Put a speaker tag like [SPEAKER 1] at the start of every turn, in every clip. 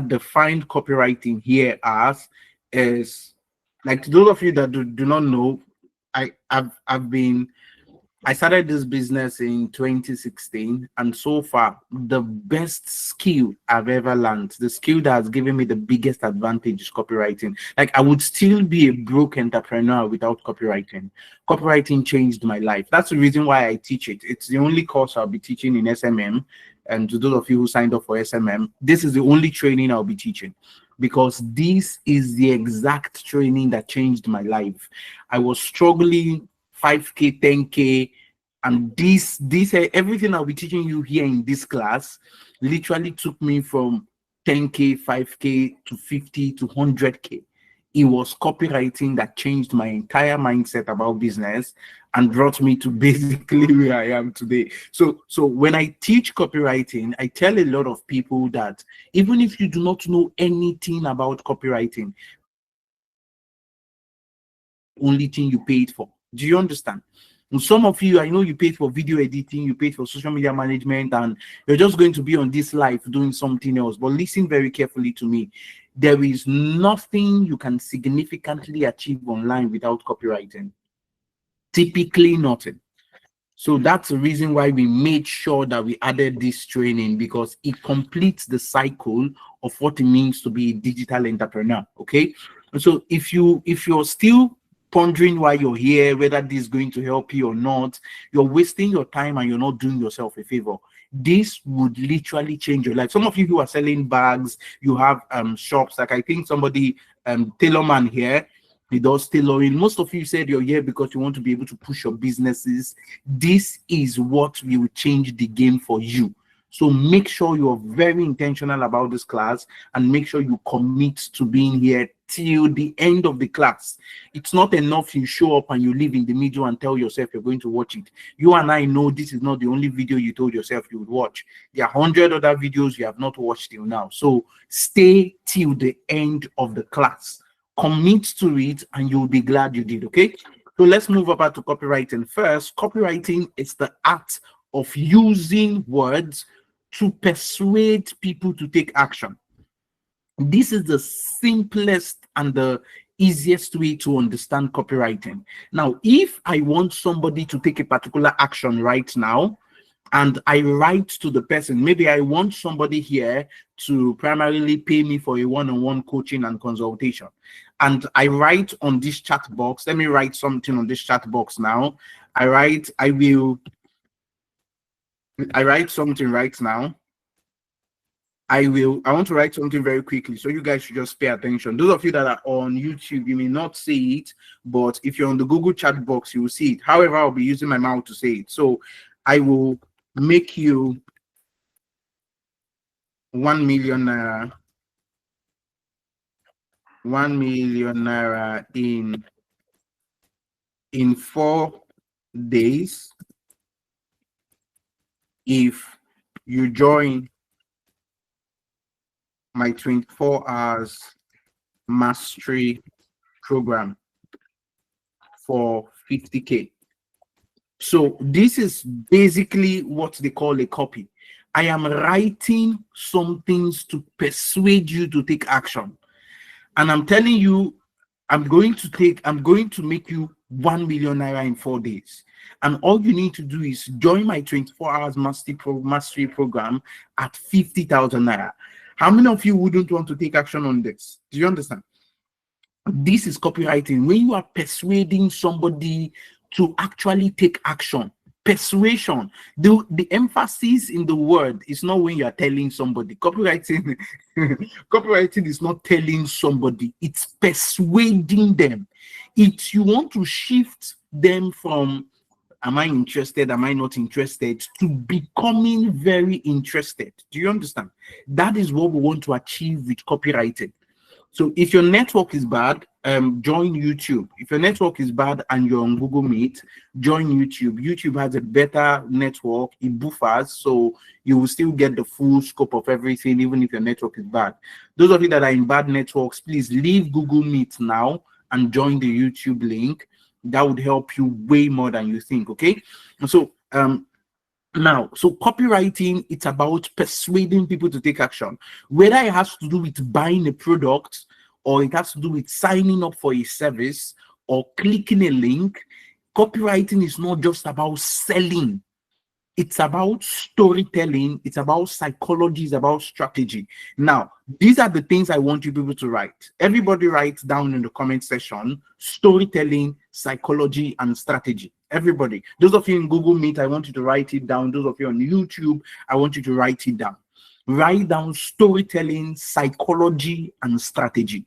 [SPEAKER 1] defined copywriting here as is, like, to those of you that do not know, I started this business in 2016, and so far, the best skill I've ever learned, the skill that has given me the biggest advantage is copywriting. Like, I would still be a broke entrepreneur without copywriting. Copywriting changed my life. That's the reason why I teach it. It's the only course I'll be teaching in SMM. And to those of you who signed up for SMM, this is the only training I'll be teaching, because this is the exact training that changed my life. I was struggling 5K, 10K, and this everything I'll be teaching you here in this class literally took me from 10K, 5K to 50 to 100K. It was copywriting that changed my entire mindset about business and brought me to basically where I am today. So when I teach copywriting, I tell a lot of people that even if you do not know anything about copywriting, only thing you paid for. Do you understand? And some of you, I know you paid for video editing, you paid for social media management, and you're just going to be on this life doing something else. But listen very carefully to me. There is nothing you can significantly achieve online without copywriting. Typically nothing. So that's the reason why we made sure that we added this training, because it completes the cycle of what it means to be a digital entrepreneur. Okay. And so if you're still pondering why you're here, whether this is going to help you or not, you're wasting your time and you're not doing yourself a favor. This would literally change your life. Some of you who are selling bags, you have shops, like I think somebody, Tailorman here, he does tailoring. Most of you said you're here because you want to be able to push your businesses. This is what will change the game for you. So make sure you're very intentional about this class and make sure you commit to being here till the end of the class. It's not enough you show up and you leave in the middle and tell yourself you're going to watch it. You and I know this is not the only video you told yourself you would watch. There are 100 other videos you have not watched till now. So stay till the end of the class. Commit to it and you'll be glad you did, okay? So let's move over to copywriting. First, copywriting is the art of using words to persuade people to take action. This is the simplest and the easiest way to understand copywriting. Now, if I want somebody to take a particular action right now, and I write to the person, maybe I want somebody here to primarily pay me for a one-on-one coaching and consultation. And I write on this chat box. Let me write something on this chat box now. I write something right now. I want to write something very quickly, so you guys should just pay attention. Those of you that are on YouTube, you may not see it, but if you're on the Google chat box, you will see it. However, I'll be using my mouth to say it. So I will make you 1 million naira. 1 million naira in 4 days if you join my 24 hours mastery program for 50K. So this is basically what they call a copy. I am writing some things to persuade you to take action. And I'm telling you, I'm going to make you 1 million naira in 4 days. And all you need to do is join my 24 hours mastery program at 50,000 naira. How many of you wouldn't want to take action on this? Do you understand? This is copywriting. When you are persuading somebody to actually take action. Persuasion. The emphasis in the word is not when you are telling somebody. Copywriting is not telling somebody, it's persuading them. It's you want to shift them from am I interested, am I not interested, to becoming very interested. Do you understand? That is what we want to achieve with copywriting. So if your network is bad, join YouTube. If your network is bad and you're on Google Meet, join YouTube. YouTube has a better network, it buffers, so you will still get the full scope of everything, even if your network is bad. Those of you that are in bad networks, please leave Google Meet now and join the YouTube link. That would help you way more than you think, okay? And so Now, so copywriting, it's about persuading people to take action, whether it has to do with buying a product, or it has to do with signing up for a service, or clicking a link. Copywriting is not just about selling. It's about storytelling, it's about psychology, it's about strategy. Now, these are the things I want you people to write. Everybody write down in the comment section: storytelling, psychology, and strategy. Everybody. Those of you in Google Meet, I want you to write it down. Those of you on YouTube, I want you to write it down. Write down storytelling, psychology, and strategy.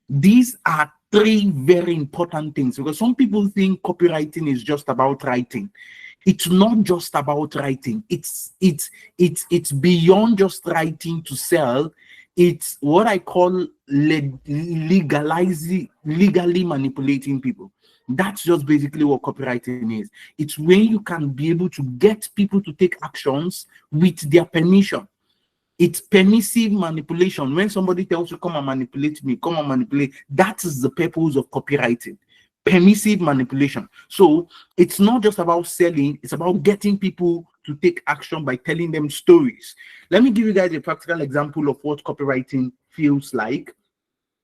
[SPEAKER 1] These are three very important things, because some people think copywriting is just about writing. It's not just about writing. It's beyond just writing to sell. It's what I call legally manipulating people. That's just basically what copywriting is. It's when you can be able to get people to take actions with their permission. It's permissive manipulation. When somebody tells you, come and manipulate me, come and manipulate, that is the purpose of copywriting. Permissive manipulation. So it's not just about selling, it's about getting people to take action by telling them stories. Let me give you guys a practical example of what copywriting feels like,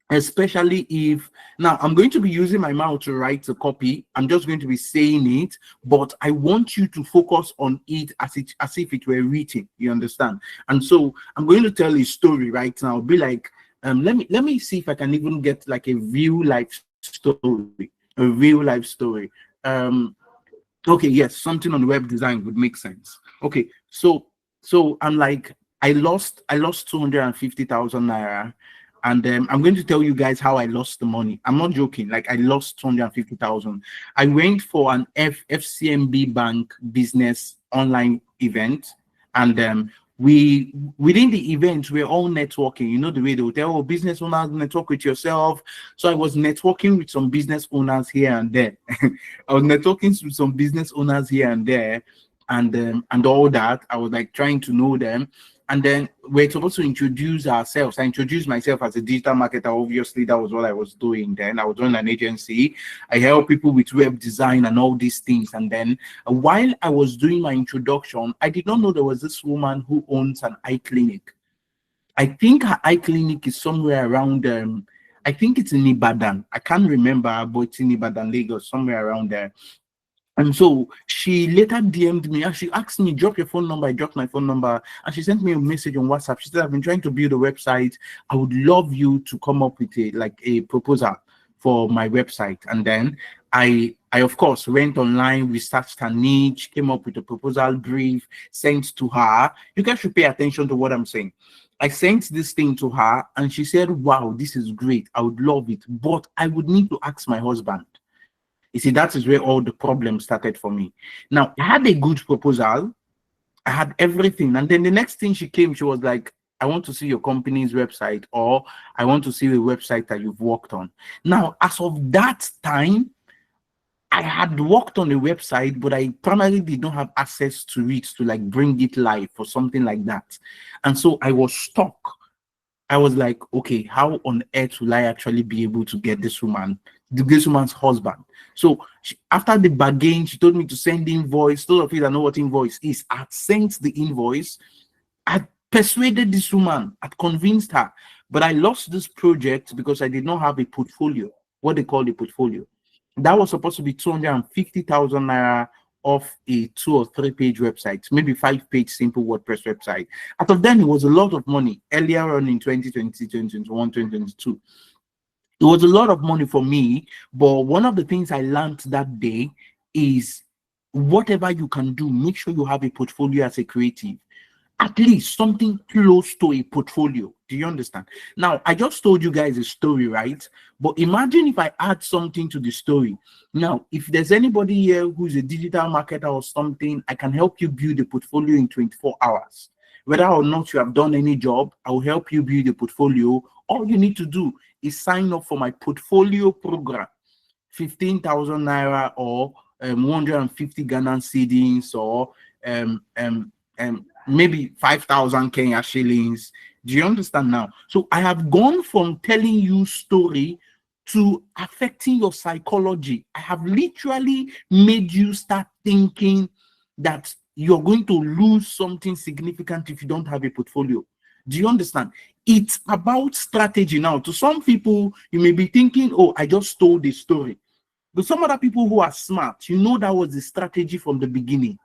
[SPEAKER 1] especially if, now I'm going to be using my mouth to write a copy. I'm just going to be saying it, but I want you to focus on it as if it were written. You understand? And so I'm going to tell a story right now. Be like, let me see if I can even get like a real life story. A real life story. Okay, yes, something on web design would make sense. Okay, so I'm like, I lost 250,000 naira, and I'm going to tell you guys how I lost the money. I'm not joking. Like, I lost 250,000. I went for an FCMB Bank business online event, and within the event, we're all networking. You know the way they will tell, oh, business owners, network with yourself. So I was networking with some business owners here and there. I was networking with some business owners here and there, and all that. I was like trying to know them. And then we're supposed to introduce ourselves. I introduced myself as a digital marketer. Obviously, that was what I was doing then. I was running an agency. I help people with web design and all these things. And then while I was doing my introduction, I did not know there was this woman who owns an eye clinic. I think her eye clinic is somewhere around, I think it's in Ibadan. I can't remember, but it's in Ibadan, Lagos, somewhere around there. And so she later DM'd me and she asked me, drop your phone number. I dropped my phone number, and she sent me a message on WhatsApp. She said, I've been trying to build a website. I would love you to come up with a proposal for my website. And then I of course went online, researched her niche, came up with a proposal brief, sent to her. You guys should pay attention to what I'm saying. I sent this thing to her and she said, wow, this is great. I would love it, but I would need to ask my husband. You see, that is where all the problems started for me. Now, I had a good proposal. I had everything. And then the next thing she came, she was like, I want to see your company's website, or I want to see the website that you've worked on. Now, as of that time, I had worked on a website, but I primarily did not have access to it to like bring it live or something like that. And so I was stuck. I was like, okay, how on earth will I actually be able to get this woman's husband? So after the bargain, she told me to send the invoice. Those of you that know what invoice is, I had sent the invoice. I persuaded this woman. I convinced her. But I lost this project because I did not have a portfolio, what they call a portfolio. That was supposed to be 250,000 naira of a 2 or 3 page website, maybe 5-page simple WordPress website. Out of then, it was a lot of money earlier on in 2020, 2021, 2022. It was a lot of money for me, but one of the things I learned that day is whatever you can do, make sure you have a portfolio as a creative. At least something close to a portfolio. Do you understand? Now, I just told you guys a story, right? But imagine if I add something to the story. Now, if there's anybody here who's a digital marketer or something, I can help you build a portfolio in 24 hours. Whether or not you have done any job, I will help you build a portfolio. All you need to do is sign up for my portfolio program, 15,000 naira or 150 Ghanaian cedis, or maybe 5,000 Kenya shillings. Do you understand now? So I have gone from telling you story to affecting your psychology. I have literally made you start thinking that you're going to lose something significant if you don't have a portfolio. Do you understand? It's about strategy now. To some people, you may be thinking, oh, I just told the story. But some other people who are smart, you know that was the strategy from the beginning.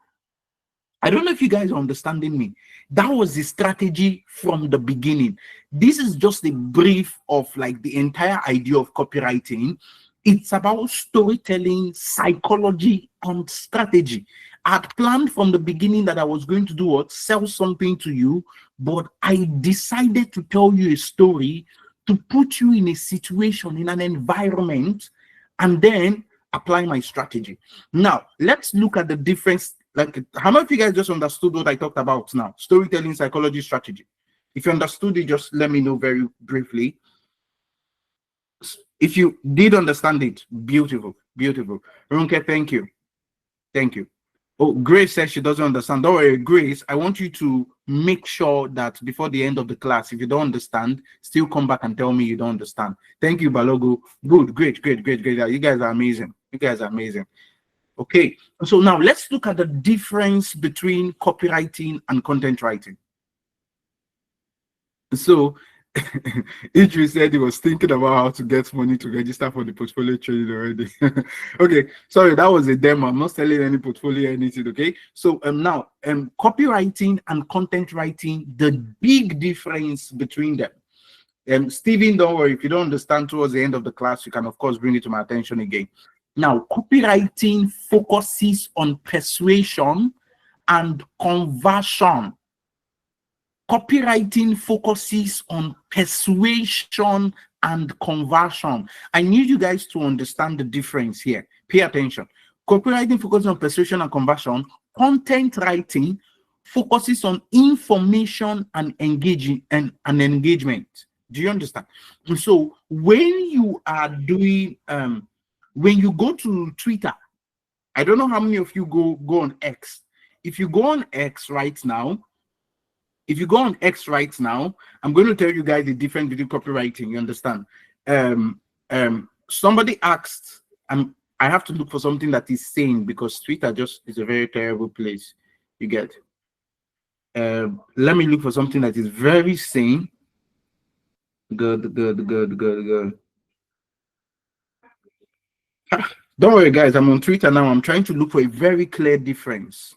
[SPEAKER 1] I don't know if you guys are understanding me. That was the strategy from the beginning. This is just a brief of like the entire idea of copywriting. It's about storytelling, psychology, and strategy. I had planned from the beginning that I was going to do what? Sell something to you, but I decided to tell you a story to put you in a situation, in an environment, and then apply my strategy. Now, let's look at the difference. Like, how many of you guys just understood what I talked about now? Storytelling, psychology, strategy. If you understood it, just let me know very briefly. If you did understand it, beautiful, beautiful. Runke, thank you. Thank you. Oh, Grace says she doesn't understand. Don't worry, Grace, I want you to make sure that before the end of the class, if you don't understand, still come back and tell me you don't understand. Thank you, Balogo. Good, great, great, great, great. You guys are amazing. You guys are amazing. Okay, so now let's look at the difference between copywriting and content writing. So Idris said he was thinking about how to get money to register for the portfolio training already. Okay, sorry, that was a demo. I'm not selling any portfolio or anything. Okay, so now copywriting and content writing, the big difference between them. Steven, don't worry, if you don't understand towards the end of the class, you can of course bring it to my attention again. Now, copywriting focuses on persuasion and conversion. Copywriting focuses on persuasion and conversion. I need you guys to understand the difference here. Pay attention. Copywriting focuses on persuasion and conversion. Content writing focuses on information and engaging and engagement. Do you understand? So when you are doing when you go to Twitter, I don't know how many of you go on X. If you go on X right now, I'm going to tell you guys the difference between copywriting. You understand? Somebody asked, I have to look for something that is sane because Twitter just is a very terrible place. You get? Let me look for something that is very sane. Good. Don't worry, guys. I'm on Twitter now. I'm trying to look for a very clear difference.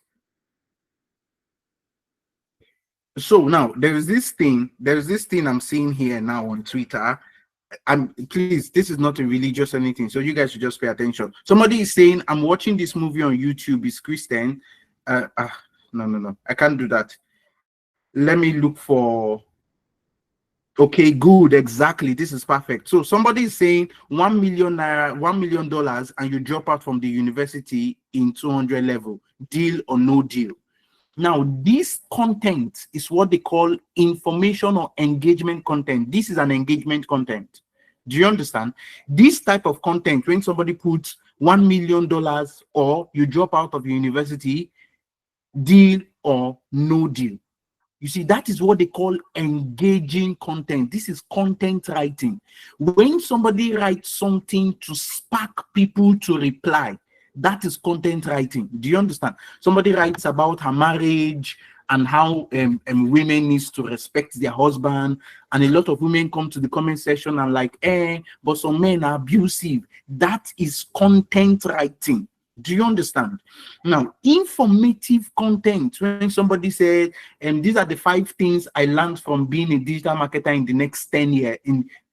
[SPEAKER 1] So now there's this thing I'm seeing here now on Twitter. And please, this is not a religious or anything, so you guys should just pay attention. Somebody is saying, I'm watching this movie on YouTube, it's Christian. No, I can't do that. Let me look for. Okay, good, exactly. This is perfect. So somebody is saying $1 million, $1 million, and you drop out from the university in 200 level, deal or no deal. Now, this content is what they call information or engagement content. This is an engagement content. Do you understand? This type of content, when somebody puts $1 million or you drop out of university, deal or no deal. You see, that is what they call engaging content. This is content writing. When somebody writes something to spark people to reply, that is content writing. Do you understand? Somebody writes about her marriage and how women needs to respect their husband, and a lot of women come to the comment section and like, but some men are abusive. That is content writing. Do you understand? Now, informative content, when somebody said, these are the 5 things I learned from being a digital marketer in the next 10 years,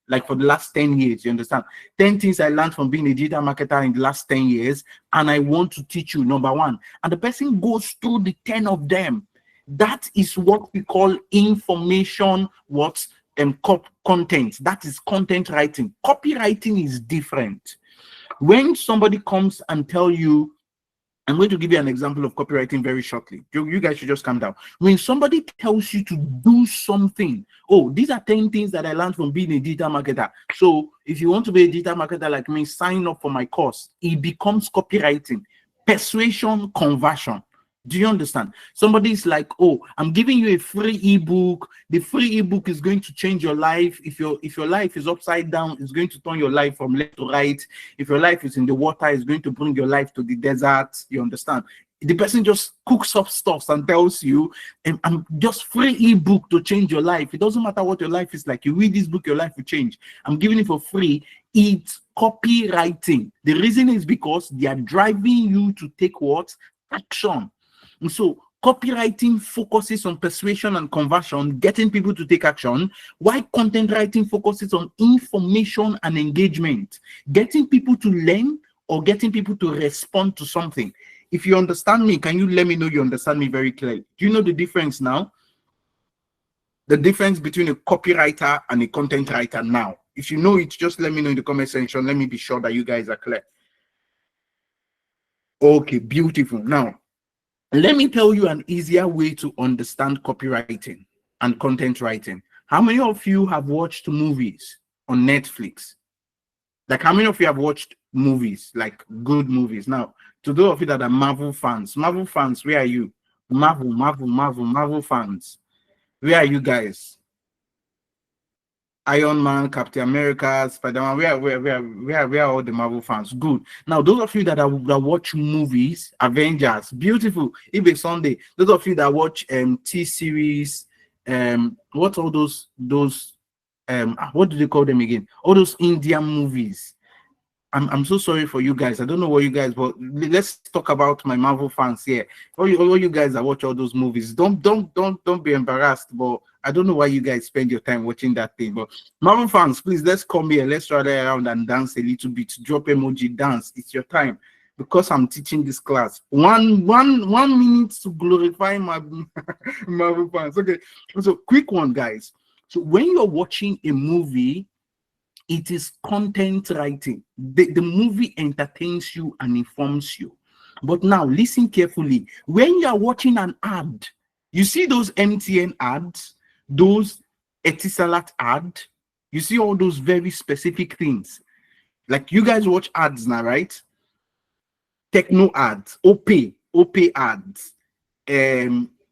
[SPEAKER 1] like for the last 10 years, you understand? 10 things I learned from being a digital marketer in the last 10 years, and I want to teach you, number 1. And the person goes through the 10 of them. That is what we call information, content. That is content writing. Copywriting is different. When somebody comes and tell you, I'm going to give you an example of copywriting very shortly. You guys should just calm down. When somebody tells you to do something, oh, these are 10 things that I learned from being a digital marketer. So if you want to be a digital marketer like me, sign up for my course. It becomes copywriting, persuasion, conversion. Do you understand? Somebody is like, oh, I'm giving you a free ebook. The free ebook is going to change your life. If your life is upside down, it's going to turn your life from left to right. If your life is in the water, it's going to bring your life to the desert. You understand? the person just cooks up stuff and tells you, I'm just free ebook to change your life. It doesn't matter what your life is like. You read this book, your life will change. I'm giving it for free. It's copywriting. The reason is because they are driving you to take what? Action. And so copywriting focuses on persuasion and conversion, getting people to take action, while content writing focuses on information and engagement, getting people to learn or getting people to respond to something. If you understand me, can you let me know you understand me very clearly? Do you know the difference now? The difference between a copywriter and a content writer now. If you know it, just let me know in the comment section. Let me be sure that you guys are clear. Okay, beautiful. Now, let me tell you an easier way to understand copywriting and content writing. How many of you have watched movies on Netflix? Like, how many of you have watched movies, like good movies? Now, to those of you that are Marvel fans, where are you? Marvel fans. Where are you guys? Iron Man, Captain America, Spider-Man, where are all the Marvel fans? Good. Now, those of you that watch movies, Avengers, beautiful. Ibe Sunday. Those of you that watch T-series, what all those what do they call them again? All those Indian movies. I'm so sorry for you guys. I don't know what you guys, but let's talk about my Marvel fans here. All you guys that watch all those movies, don't be embarrassed. But I don't know why you guys spend your time watching that thing. But Marvel fans, please, let's come here. Let's rally around and dance a little bit. Drop emoji, dance. It's your time. Because I'm teaching this class. One minute to glorify my Marvel fans. Okay. So quick one, guys. So when you're watching a movie, it is content writing. The movie entertains you and informs you. But now listen carefully. When you are watching an ad, you see those MTN ads, those Etisalat ad, you see all those very specific things. Like you guys watch ads now, right? Techno ads, OP ads,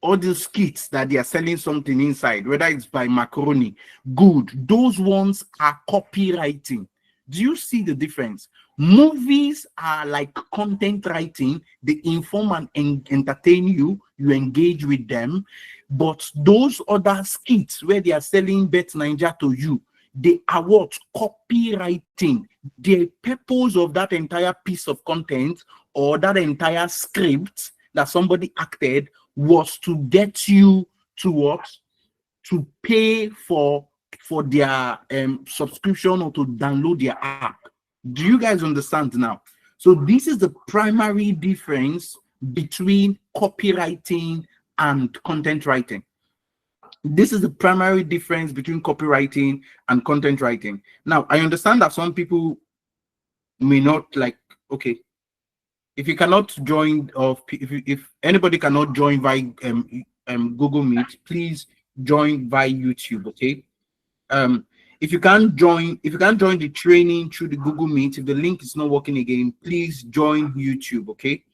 [SPEAKER 1] all those skits that they are selling something inside, whether it's by macaroni, good. Those ones are copywriting. Do you see the difference? Movies are like content writing. They inform and entertain you. You engage with them. But those other skits where they are selling Bet Ninja to you, they are what? Copywriting. The purpose of that entire piece of content or that entire script that somebody acted was to get you to what? To pay for their subscription or to download their app. Do you guys understand now? So this is the primary difference between copywriting and content writing. This is the primary difference between copywriting and content writing. Now, I understand that some people may not like, okay, if you cannot join, or if anybody cannot join via Google Meet, please join via YouTube, okay? If you can't join the training through the Google Meet, if the link is not working again, please join YouTube, okay?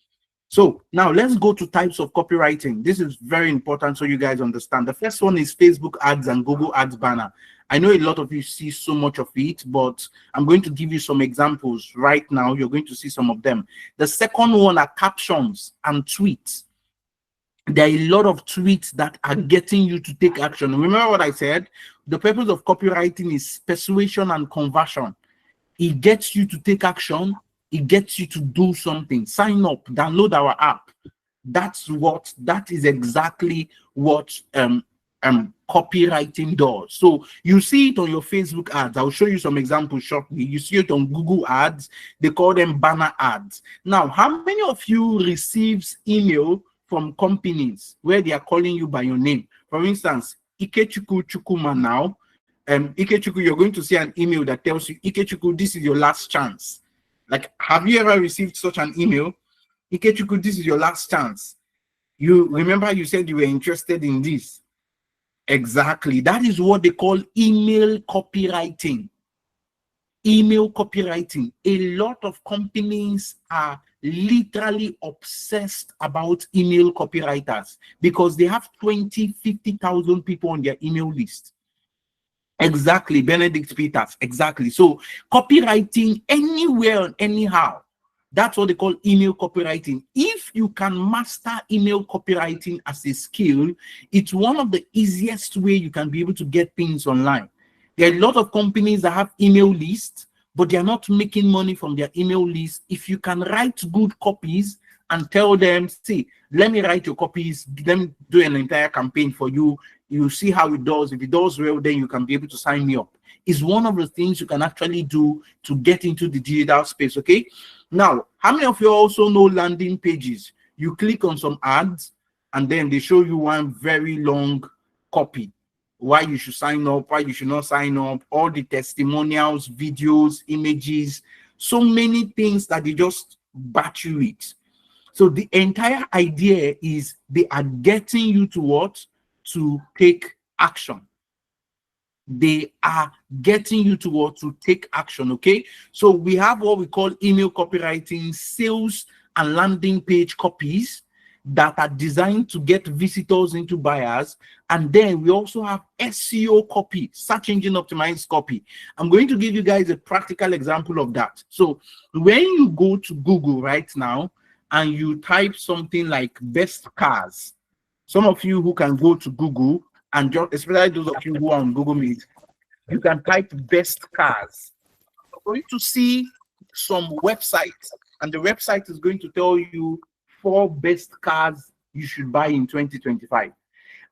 [SPEAKER 1] So now let's go to types of copywriting. This is very important so you guys understand. The first one is Facebook ads and Google ads banner. I know a lot of you see so much of it, but I'm going to give you some examples right now. You're going to see some of them. The second one are captions and tweets. There are a lot of tweets that are getting you to take action. Remember what I said? The purpose of copywriting is persuasion and conversion. It gets you to take action. It gets you to do something. Sign up, download our app. That is exactly what copywriting does. So you see it on your Facebook ads. I'll show you some examples shortly. You see it on Google ads. They call them banner ads. Now, how many of you receives email from companies where they are calling you by your name? For instance, Ikechukwu Chukuma now. Ikechukwu, you're going to see an email that tells you, Ikechukwu, this is your last chance. Like, have you ever received such an email? Ikechukwu, this is your last chance. You remember you said you were interested in this. Exactly. That is what they call email copywriting. Email copywriting. A lot of companies are literally obsessed about email copywriters because they have 20, 50,000 people on their email list. Exactly, Benedict Peters. Exactly. So copywriting anywhere, anyhow. That's what they call email copywriting. If you can master email copywriting as a skill, it's one of the easiest way you can be able to get things online. There are a lot of companies that have email lists, but they are not making money from their email list. If you can write good copies and tell them, see, let me write your copies, let me do an entire campaign for you. You see how it does. If it does well, then you can be able to sign me up. It's one of the things you can actually do to get into the digital space, okay? Now, how many of you also know landing pages? You click on some ads, and then they show you one very long copy. Why you should sign up, why you should not sign up, all the testimonials, videos, images, so many things that they just batch you with. So the entire idea is they are getting you to what? To take action. They are getting you to what? To take action, okay? So we have what we call email copywriting, sales and landing page copies that are designed to get visitors into buyers. And then we also have SEO copy, search engine optimized copy. I'm going to give you guys a practical example of that. So when you go to Google right now and you type something like best cars, some of you who can go to Google, and just, especially those of you who are on Google Meet, you can type best cars. You're going to see some websites, and the website is going to tell you 4 best cars you should buy in 2025.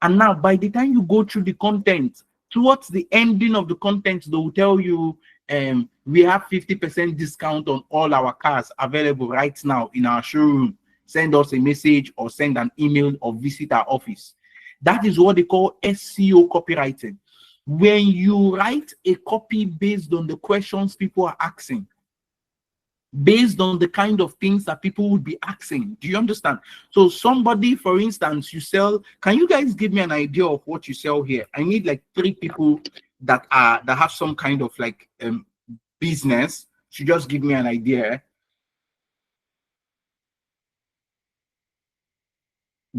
[SPEAKER 1] And now, by the time you go through the content, towards the ending of the content, they will tell you, we have 50% discount on all our cars available right now in our showroom. Send us a message or send an email or visit our office. That is what they call SEO copywriting. When you write a copy based on the questions people are asking, based on the kind of things that people would be asking. Do you understand? So somebody, for instance, you sell, can you guys give me an idea of what you sell here? I need like 3 people that have some kind of like business. So just give me an idea.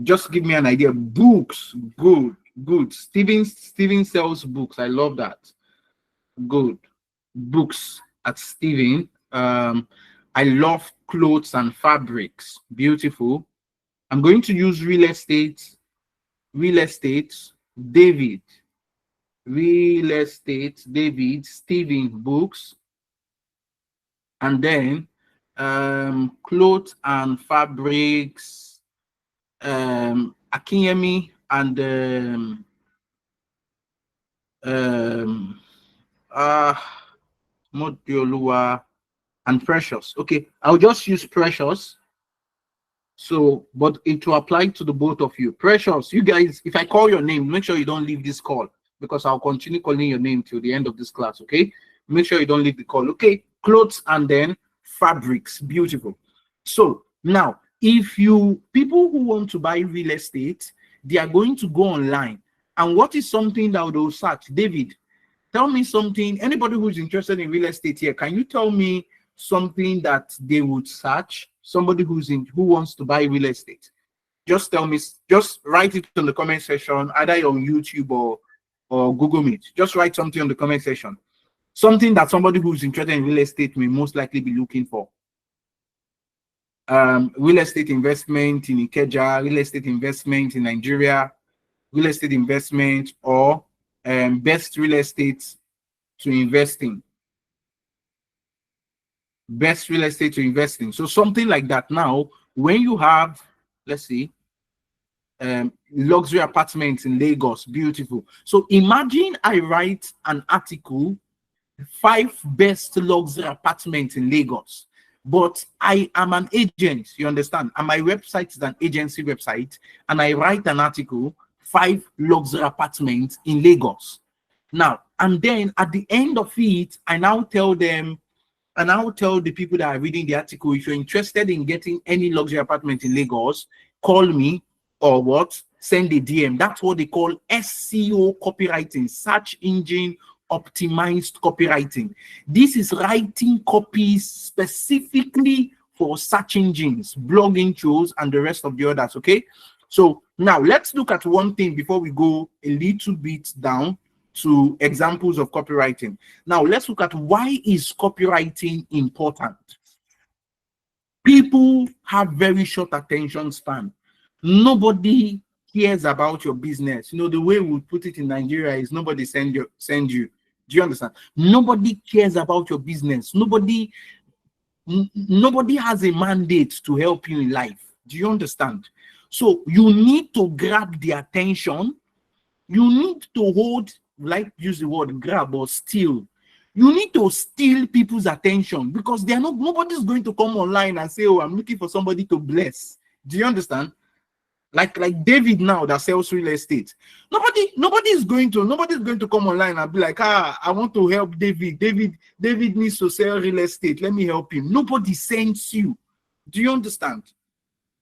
[SPEAKER 1] Just give me an idea. Books, good. Steven sells books. I love that. Good. Books at Steven. I love clothes and fabrics. Beautiful. I'm going to use real estate. David. Real estate. David. Steven books. And then clothes and fabrics. Akinyemi and Modiolua and Precious. Okay, I'll just use Precious. So, but it will apply to the both of you. Precious, you guys, if I call your name, make sure you don't leave this call, because I'll continue calling your name till the end of this class, okay? Make sure you don't leave the call, okay? Clothes and then fabrics. Beautiful. So now, if people who want to buy real estate, they are going to go online. And what is something that they'll search? David, tell me something. Anybody who's interested in real estate here, can you tell me something that they would search? Somebody who wants to buy real estate. Just tell me, just write it in the comment section, either on YouTube or Google Meet. Just write something on the comment section. Something that somebody who's interested in real estate may most likely be looking for. Real estate investment in Ikeja, real estate investment in Nigeria, real estate investment, or best real estate to invest in. Best real estate to invest in. So something like that. Now, when you have, let's see, luxury apartments in Lagos, beautiful. So imagine I write an article, 5 best luxury apartments in Lagos. But I am an agent, you understand? And my website is an agency website, and I write an article, 5 luxury apartments in Lagos. Now, and then at the end of it, I now tell them, and I will tell the people that are reading the article, if you're interested in getting any luxury apartment in Lagos, call me or what? Send a DM. That's what they call SEO copywriting, search engine optimized copywriting. This is writing copies specifically for search engines, blog intros, and the rest of the others, okay? So now let's look at one thing before we go a little bit down to examples of copywriting. Now let's look at why is copywriting important. People have very short attention span. Nobody cares about your business. You know, the way we put it in Nigeria is nobody send you. Do you understand? Nobody cares about your business. Nobody has a mandate to help you in life. Do you understand? So you need to grab the attention. You need to hold, like use the word grab or steal. You need to steal people's attention, because they are not, nobody's going to come online and say, oh, I'm looking for somebody to bless. Do you understand? Like David now that sells real estate. Nobody's going to come online and be like, I want to help David. David needs to sell real estate. Let me help him. Nobody sends you. Do you understand?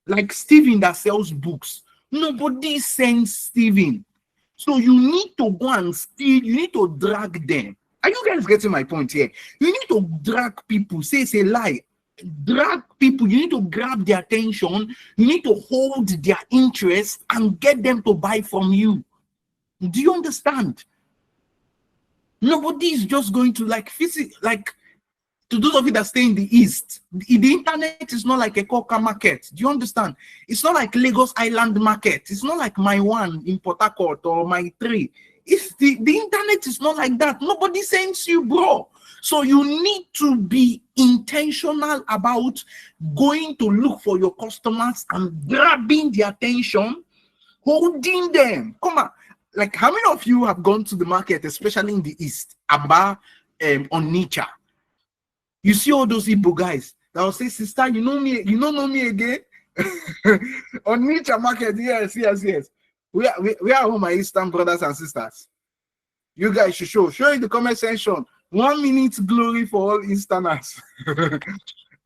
[SPEAKER 1] Like Steven that sells books. Nobody sends Steven. So you need to go and steal, you need to drag them. Are you guys getting my point here? You need to drag people, say it's a lie. Drag people, you need to grab their attention, you need to hold their interest and get them to buy from you. Do you understand? Nobody is just going to to those of you that stay in the East, the internet is not like a Coca market. Do you understand? It's not like Lagos Island market. It's not like my one in Port Harcourt or my three. It's the internet is not like that. Nobody sends you, bro. So you need to be intentional about going to look for your customers and grabbing their attention, holding them. Come on. Like, how many of you have gone to the market, especially in the East, Aba, on Nicha? You see all those Igbo guys that will say, sister, you know me, you don't know me again? On Nicha market, yes. We are all my Eastern brothers and sisters. You guys should show in the comment section. 1 minute glory for all Easterners.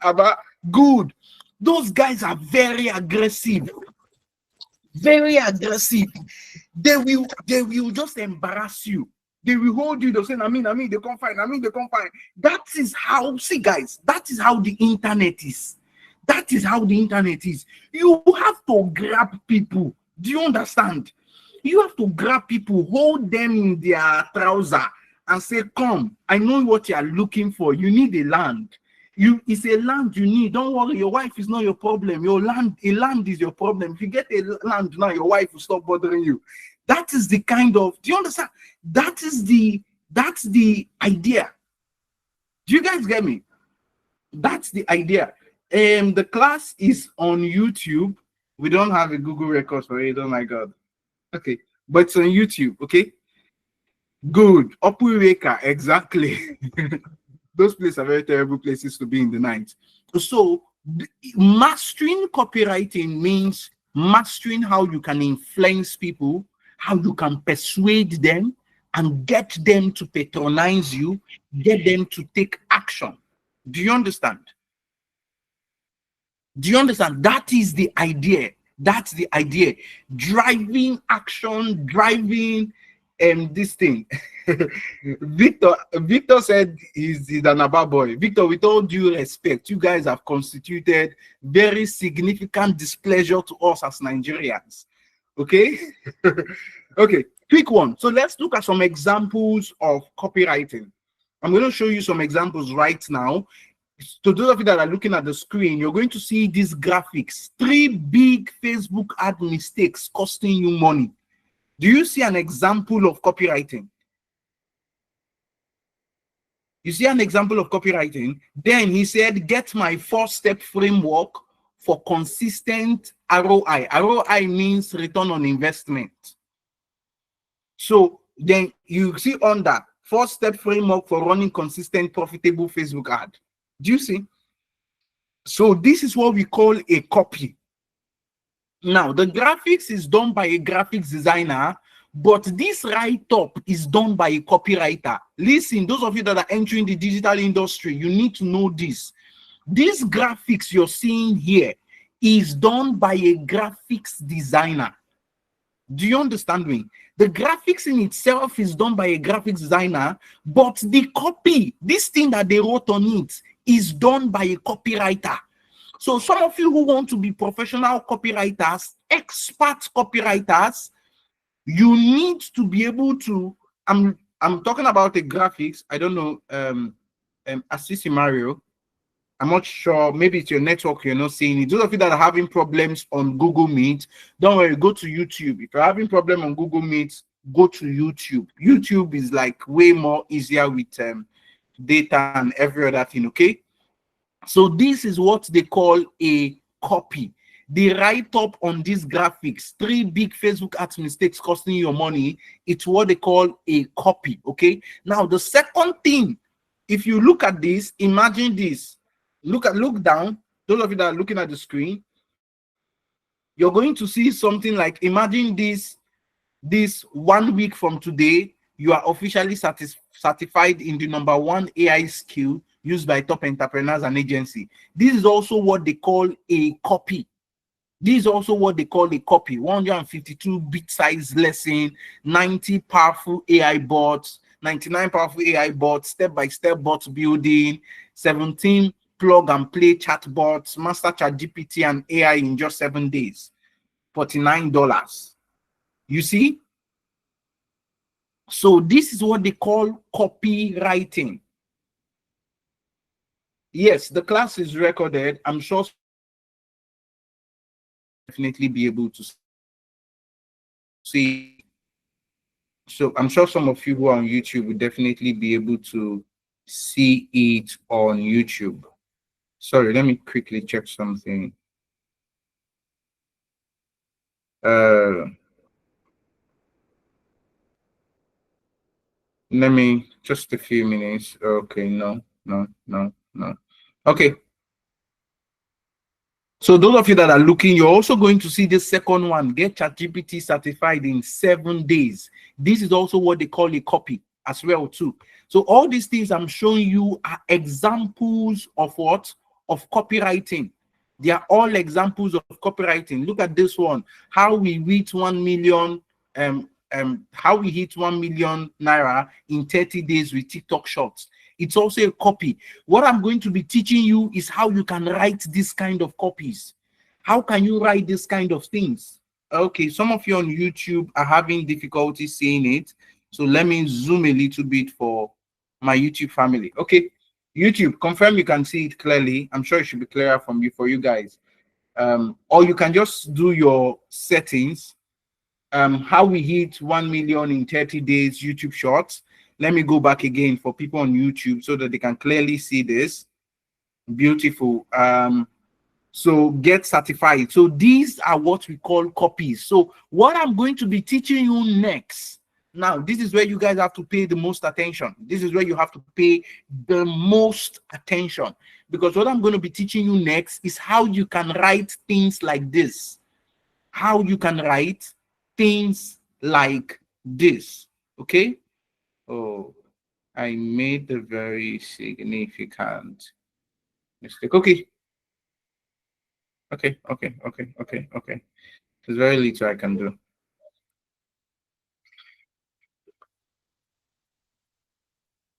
[SPEAKER 1] About good. Those guys are very aggressive. Very aggressive. They will just embarrass you. They will hold you. They'll say, I mean, they can't find. That is how, see guys, that is how the internet is. That is how the internet is. You have to grab people. Do you understand? You have to grab people, hold them in their trouser and say, come, I know what you are looking for. You need a land. It's a land you need. Don't worry, your wife is not your problem. A land is your problem. If you get a land now, your wife will stop bothering you. That is the kind of, do you understand? That's the idea. Do you guys get me? That's the idea. The class is on YouTube. We don't have a Google record for it. Oh my God. Okay, but it's on YouTube. Okay, good. Opureka, exactly. Those places are very terrible places to be in the night. So mastering copywriting means mastering how you can influence people, how you can persuade them and get them to patronize you, get them to take action. Do you understand? Do you understand? That is the idea. That's the idea. Driving action, driving this thing. Victor said he's an Aba boy. Victor, with all due respect, you guys have constituted very significant displeasure to us as Nigerians. Okay? Okay, quick one. So let's look at some examples of copywriting. I'm going to show you some examples right now. To those of you that are looking at the screen, you're going to see these graphics. 3 big Facebook ad mistakes costing you money. Do you see an example of copywriting? You see an example of copywriting? Then he said, get my 4-step framework for consistent ROI. ROI means return on investment. So then you see on that 4-step framework for running consistent, profitable Facebook ad. Do you see? So this is what we call a copy. Now, the graphics is done by a graphics designer, but this write-up is done by a copywriter. Listen, those of you that are entering the digital industry, you need to know this. This graphics you're seeing here is done by a graphics designer. Do you understand me? The graphics in itself is done by a graphics designer, but the copy, this thing that they wrote on it, is done by a copywriter. So some of you who want to be professional copywriters, expert copywriters, you need to be able to, I'm talking about the graphics. I don't know, Assisi Mario. I'm not sure. Maybe it's your network, you're not seeing it. Those of you that are having problems on Google Meet, don't worry, go to YouTube. If you're having problem on Google Meet, go to YouTube. YouTube is like way more easier with data and every other thing, okay? So this is what they call a copy. They write up on these graphics 3 big Facebook ads mistakes costing you your money. It's what they call a copy, okay? Now, the second thing, if you look at this, imagine this. Look down. Those of you that are looking at the screen, you're going to see something like, imagine this 1 week from today, you are officially certified in the #1 AI skill used by top entrepreneurs and agency. This is also what they call a copy. This is also what they call a copy. 152 bit-sized lesson, 90 powerful AI bots, 99 powerful AI bots, step-by-step bot building, 17 plug-and-play chatbots, master ChatGPT and AI in just 7 days, $49. You see? So this is what they call copywriting. Yes, the class is recorded. I'm sure definitely be able to see. So I'm sure some of you who are on YouTube will definitely be able to see it on YouTube. Sorry, let me quickly check something. Let me just a few minutes. Okay, no. Okay. So those of you that are looking, you're also going to see the second one, get ChatGPT certified in 7 days. This is also what they call a copy as well too. So all these things I'm showing you are examples of what? Of copywriting. They are all examples of copywriting. Look at this one, how we reach 1 million, how we hit 1 million naira in 30 days with TikTok Shorts. It's also a copy. What I'm going to be teaching you is how you can write this kind of copies. How can you write this kind of things? Okay, some of you on YouTube are having difficulty seeing it. So let me zoom a little bit for my YouTube family. Okay, YouTube, confirm you can see it clearly. I'm sure it should be clearer for you guys. Or you can just do your settings. How we hit 1 million in 30 days YouTube Shorts. Let me go back again for people on YouTube so that they can clearly see this. Beautiful. So get certified. So these are what we call copies. So what I'm going to be teaching you next, now this is where you guys have to pay the most attention. This is where you have to pay the most attention, because what I'm going to be teaching you next is how you can write things like this. How you can write things like this. Okay. Oh, I made a very significant mistake. Okay. There's very little I can do.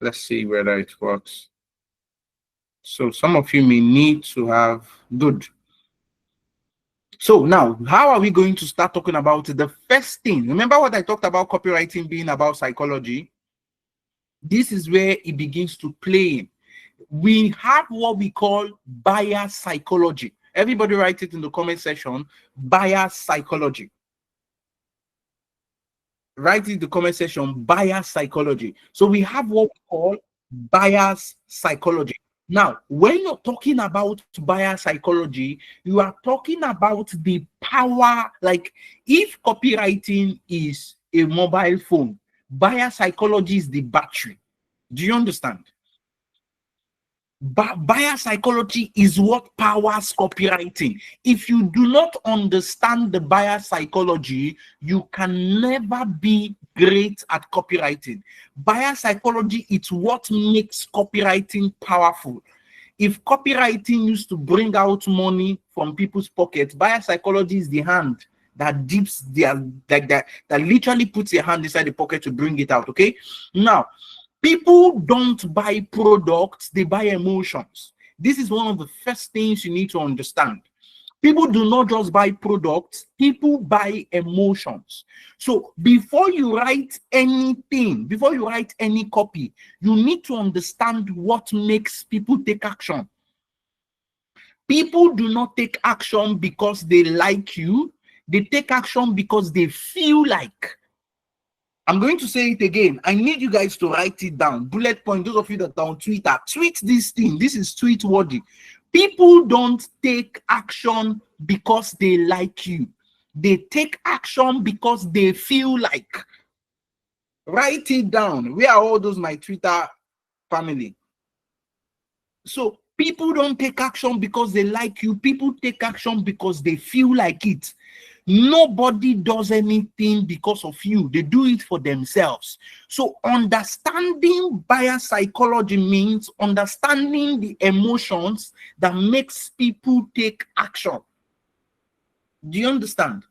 [SPEAKER 1] Let's see whether it works. So some of you may need to have good. So now, how are we going to start talking about the first thing? Remember what I talked about copywriting being about psychology? This is where it begins to play. We have what we call buyer psychology. Everybody write it in the comment section. Buyer psychology. Write in the comment section, buyer psychology. So we have what we call buyer's psychology. Now, when you're talking about buyer psychology, you are talking about the power. Like if copywriting is a mobile phone, buyer psychology is the battery. Do you understand? But buyer psychology is what powers copywriting. If you do not understand the buyer psychology, you can never be great at copywriting. Buyer psychology is what makes copywriting powerful. If copywriting used to bring out money from people's pockets, buyer psychology is the hand that dips their that literally puts your hand inside the pocket to bring it out. Okay, now people don't buy products, they buy emotions. This is one of the first things you need to understand. People do not just buy products, people buy emotions. So before you write anything, before you write any copy, you need to understand what makes people take action. People do not take action because they like you. They take action because they feel like. I'm going to say it again. I need you guys to write it down. Bullet point, those of you that are on Twitter, tweet this thing. This is tweet worthy. People don't take action because they like you. They take action because they feel like. Write it down. Where are all those my Twitter family? So people don't take action because they like you. People take action because they feel like it. Nobody does anything because of you. They do it for themselves. So understanding buyer psychology means understanding the emotions that makes people take action. Do you understand?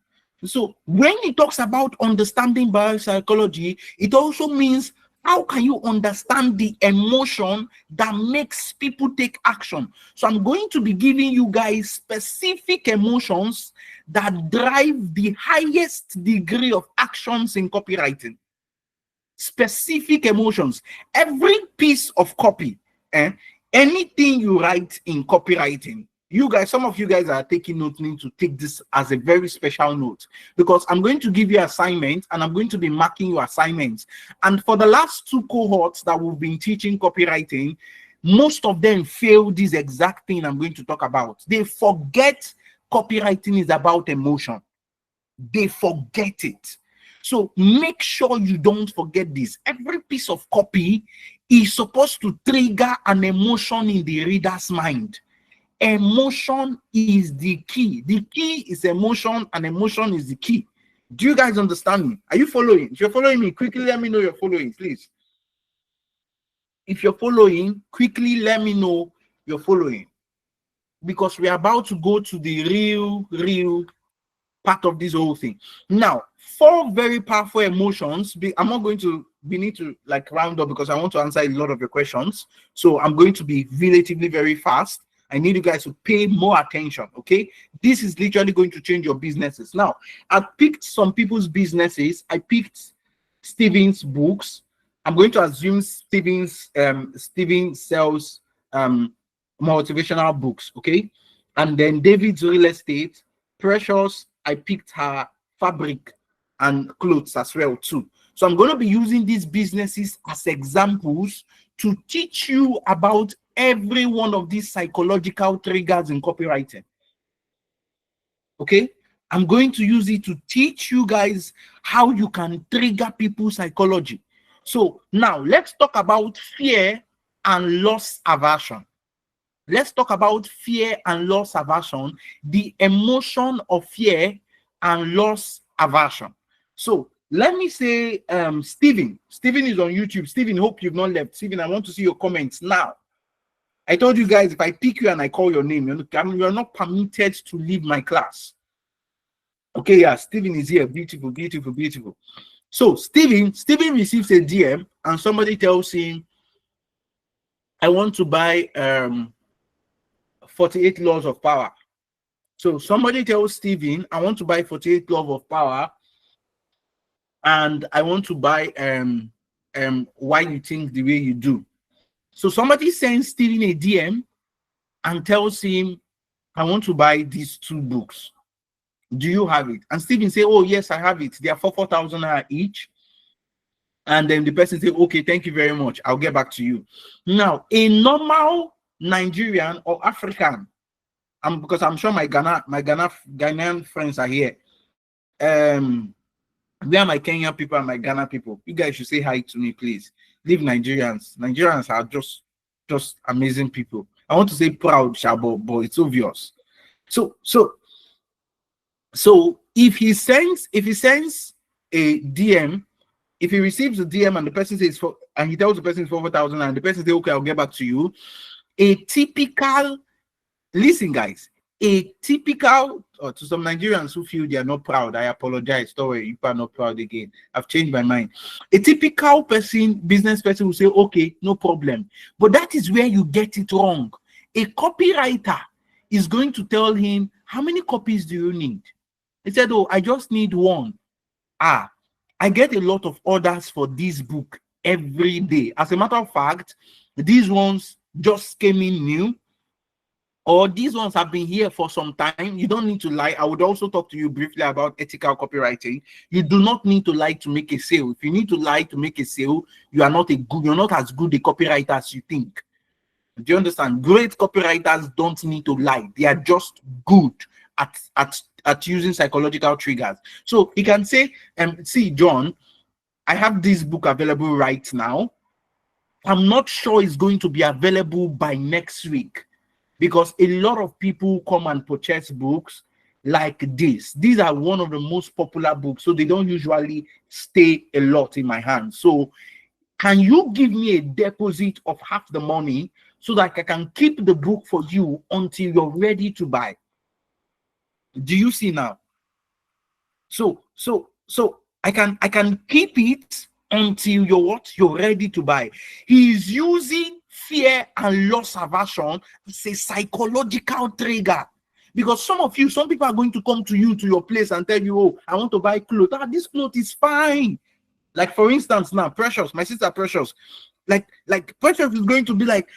[SPEAKER 1] So when it talks about understanding buyer psychology, it also means how can you understand the emotion that makes people take action? So I'm going to be giving you guys specific emotions that drive the highest degree of actions in copywriting. Specific emotions. Every piece of copy, anything you write in copywriting, you guys, some of you guys are taking notes, need to take this as a very special note, because I'm going to give you assignments and I'm going to be marking your assignments. And for the last 2 cohorts that we've been teaching copywriting, most of them fail this exact thing I'm going to talk about. They forget copywriting is about emotion. They forget it. So make sure you don't forget this. Every piece of copy is supposed to trigger an emotion in the reader's mind. Emotion is the key. The key is emotion, and emotion is the key. Do you guys understand me? Are you following? If you're following me, quickly let me know you're following, please. If you're following, quickly let me know you're following. Because we're about to go to the real part of this whole thing. Now, 4 very powerful emotions. I'm not going to, we need to like round up because I want to answer a lot of your questions. So I'm going to be relatively very fast. I need you guys to pay more attention, okay? This is literally going to change your businesses. Now, I picked some people's businesses. I picked Steven's books. I'm going to assume Steven sells motivational books, okay? And then David's real estate. Precious, I picked her fabric and clothes as well too. So I'm going to be using these businesses as examples to teach you about every one of these psychological triggers in copywriting. Okay? I'm going to use it to teach you guys how you can trigger people's psychology. So now let's talk about fear and loss aversion. Let's talk about fear and loss aversion, the emotion of fear and loss aversion. So let me say, Steven is on YouTube. Steven, hope you've not left. Steven, I want to see your comments now. I told you guys, if I pick you and I call your name, you're not permitted to leave my class. Okay, yeah, Steven is here. Beautiful, beautiful, beautiful. So Steven receives a DM and somebody tells him, I want to buy 48 laws of power. So somebody tells Steven, I want to buy 48 laws of power, and I want to buy why you think the way you do. So somebody sends Steven a DM and tells him, I want to buy these 2 books. Do you have it? And Steven say, oh yes, I have it. They are for 4,000 each. And then the person say, okay, thank you very much. I'll get back to you. Now, a normal Nigerian or African, because I'm sure my Ghanaian friends are here. Where are my Kenyan people and my Ghana people? You guys should say hi to me, please. Leave Nigerians. Nigerians are just amazing people. I want to say proud, Shabo, but it's obvious. So if he sends a DM, if he receives a DM and the person says and he tells the person it's 4,000 and the person says, okay, I'll get back to you. Listen, guys, to some Nigerians who feel they are not proud, I apologize. Don't worry, you are not proud again. I've changed my mind. A typical business person will say, okay, no problem. But that is where you get it wrong. A copywriter is going to tell him, how many copies do you need? He said, oh, I just need 1. I get a lot of orders for this book every day. As a matter of fact, these ones just came in new. or these ones have been here for some time. You don't need to lie. I would also talk to you briefly about ethical copywriting. You do not need to lie to make a sale. If you need to lie to make a sale, you're not as good a copywriter as you think. Do you understand? Great copywriters don't need to lie. They are just good at using psychological triggers. So you can say, see, John, I have this book available right now. I'm not sure it's going to be available by next week, because a lot of people come and purchase books like this. These are one of the most popular books, so they don't usually stay a lot in my hands. So can you give me a deposit of half the money so that I can keep the book for you until you're ready to buy? Do you see now? So I can keep it until you're ready to buy. He is using fear and loss aversion as a psychological trigger, because some people are going to come to you, to your place, and tell you, oh, I want to buy clothes. This clothes is fine. Like, for instance, now Precious, my sister Precious, like Precious is going to be like,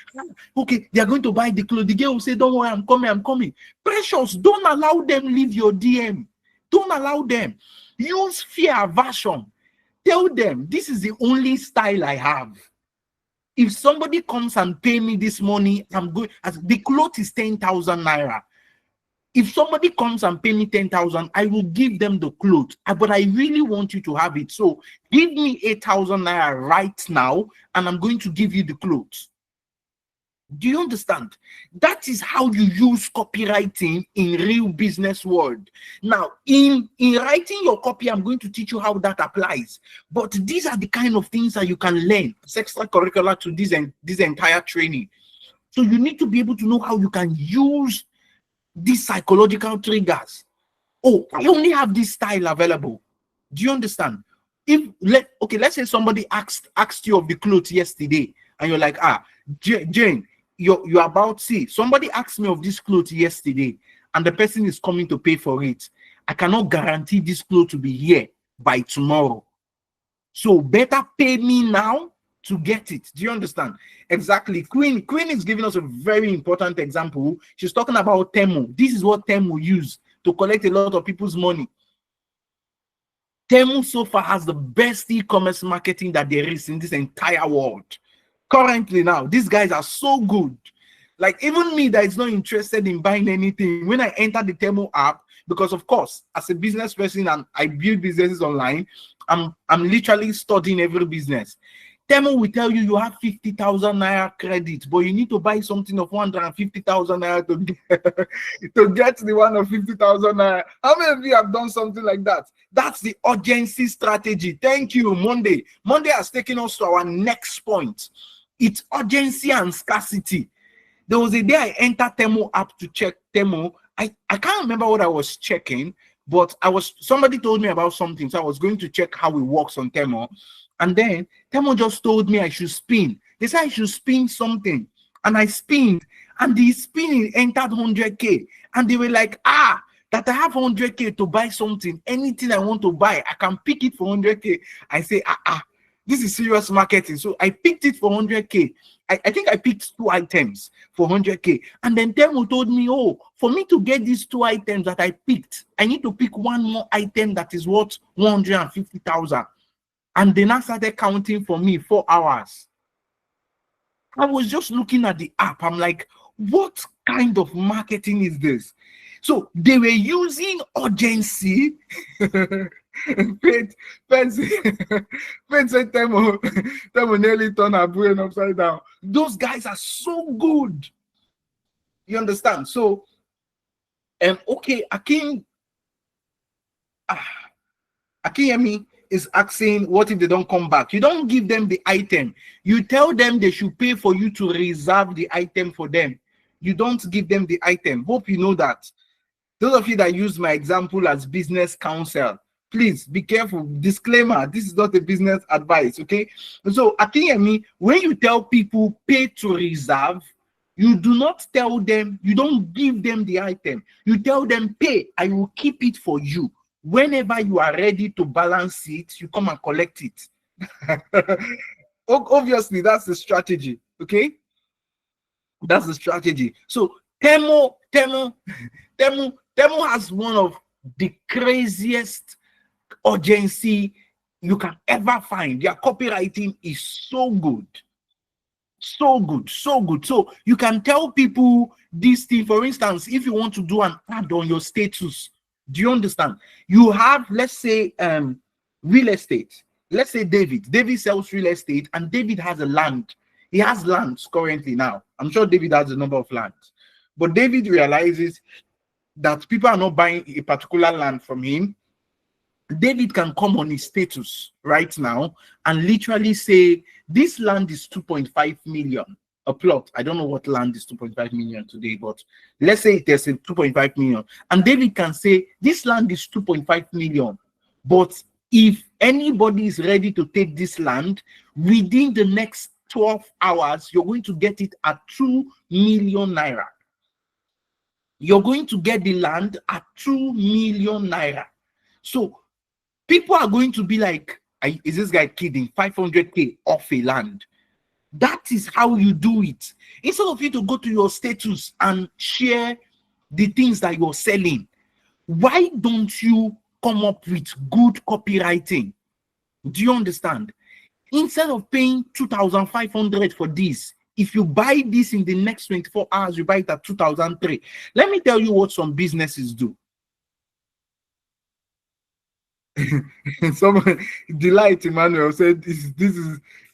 [SPEAKER 1] okay, they are going to buy the clothes. The girl will say, don't worry, I'm coming. Precious, don't allow them leave your DM. Don't allow them. Use fear aversion. Tell them, this is the only style I have. If somebody comes and pay me this money, I'm going, as the cloth is 10,000 naira. If somebody comes and pay me 10,000, I will give them the clothes. But I really want you to have it. So give me 8,000 naira right now, and I'm going to give you the clothes. Do you understand? That is how you use copywriting in real business world. Now, in writing your copy, I'm going to teach you how that applies. But these are the kind of things that you can learn. It's extracurricular to this entire training. So you need to be able to know how you can use these psychological triggers. Oh, I only have this style available. Do you understand? Let's say somebody asked you of the clothes yesterday, and you're like, Jane, you're about, see, somebody asked me of this clothes yesterday, and the person is coming to pay for it. I cannot guarantee this clothes to be here by tomorrow. So better pay me now to get it. Do you understand? Exactly. Queen is giving us a very important example. She's talking about Temu. This is what Temu use to collect a lot of people's money. Temu so far has the best e-commerce marketing that there is in this entire world. Currently now, these guys are so good. Like, even me that is not interested in buying anything, when I enter the Temu app, because of course, as a business person and I build businesses online, I'm literally studying every business. Temu will tell you have 50,000 naira credit, but you need to buy something of 150,000 naira to get the one of 50,000 naira. How many of you have done something like that? That's the urgency strategy. Thank you, Monday. Monday has taken us to our next point. It's urgency and scarcity. There was a day I entered Temu app to check Temu. I can't remember what I was checking, but somebody told me about something, so I was going to check how it works on Temu. And then Temu just told me I should spin. They said I should spin something. And I spinned. And the spinning entered 100K. And they were like, that I have 100K to buy something. Anything I want to buy, I can pick it for 100K. I say, this is serious marketing. So I picked it for 100K. I think I picked 2 items for 100K. And then Temu told me, for me to get these 2 items that I picked, I need to pick one more item that is worth 150,000. And they now started counting for me 4 hours. I was just looking at the app. I'm like, what kind of marketing is this? So they were using urgency. Faith said Temu nearly turned her brain upside down. Those guys are so good. You understand? So, okay, Akinyemi is asking, what if they don't come back? You don't give them the item. You tell them they should pay for you to reserve the item for them. You don't give them the item. Hope you know that. Those of you that use my example as business counsel, please be careful. Disclaimer, this is not a business advice, okay? So, Akinyemi, when you tell people pay to reserve, you do not tell them, you don't give them the item. You tell them pay, I will keep it for you. Whenever you are ready to balance it, you come and collect it. Obviously, that's the strategy, okay? That's the strategy. So Temo has one of the craziest urgency you can ever find. Their copywriting is so good. So good. So you can tell people this thing. For instance, if you want to do an ad on your status, do you understand? You have, let's say, real estate. Let's say David sells real estate, and David has a land. He has lands currently now. I'm sure David has a number of lands, but David realizes that people are not buying a particular land from him. David can come on his status right now and literally say, this land is 2.5 million a plot. I don't know what land is 2.5 million today, but let's say there's a 2.5 million. And David can say, this land is 2.5 million. But if anybody is ready to take this land, within the next 12 hours, you're going to get it at 2 million naira. You're going to get the land at 2 million naira. So people are going to be like, is this guy kidding? 500K off a land. That is how you do it. Instead of you to go to your status and share the things that you're selling, why don't you come up with good copywriting? Do you understand? Instead of paying 2,500 for this, if you buy this in the next 24 hours, you buy it at 2,003. Let me tell you what some businesses do. Someone, Delight Emmanuel said, is this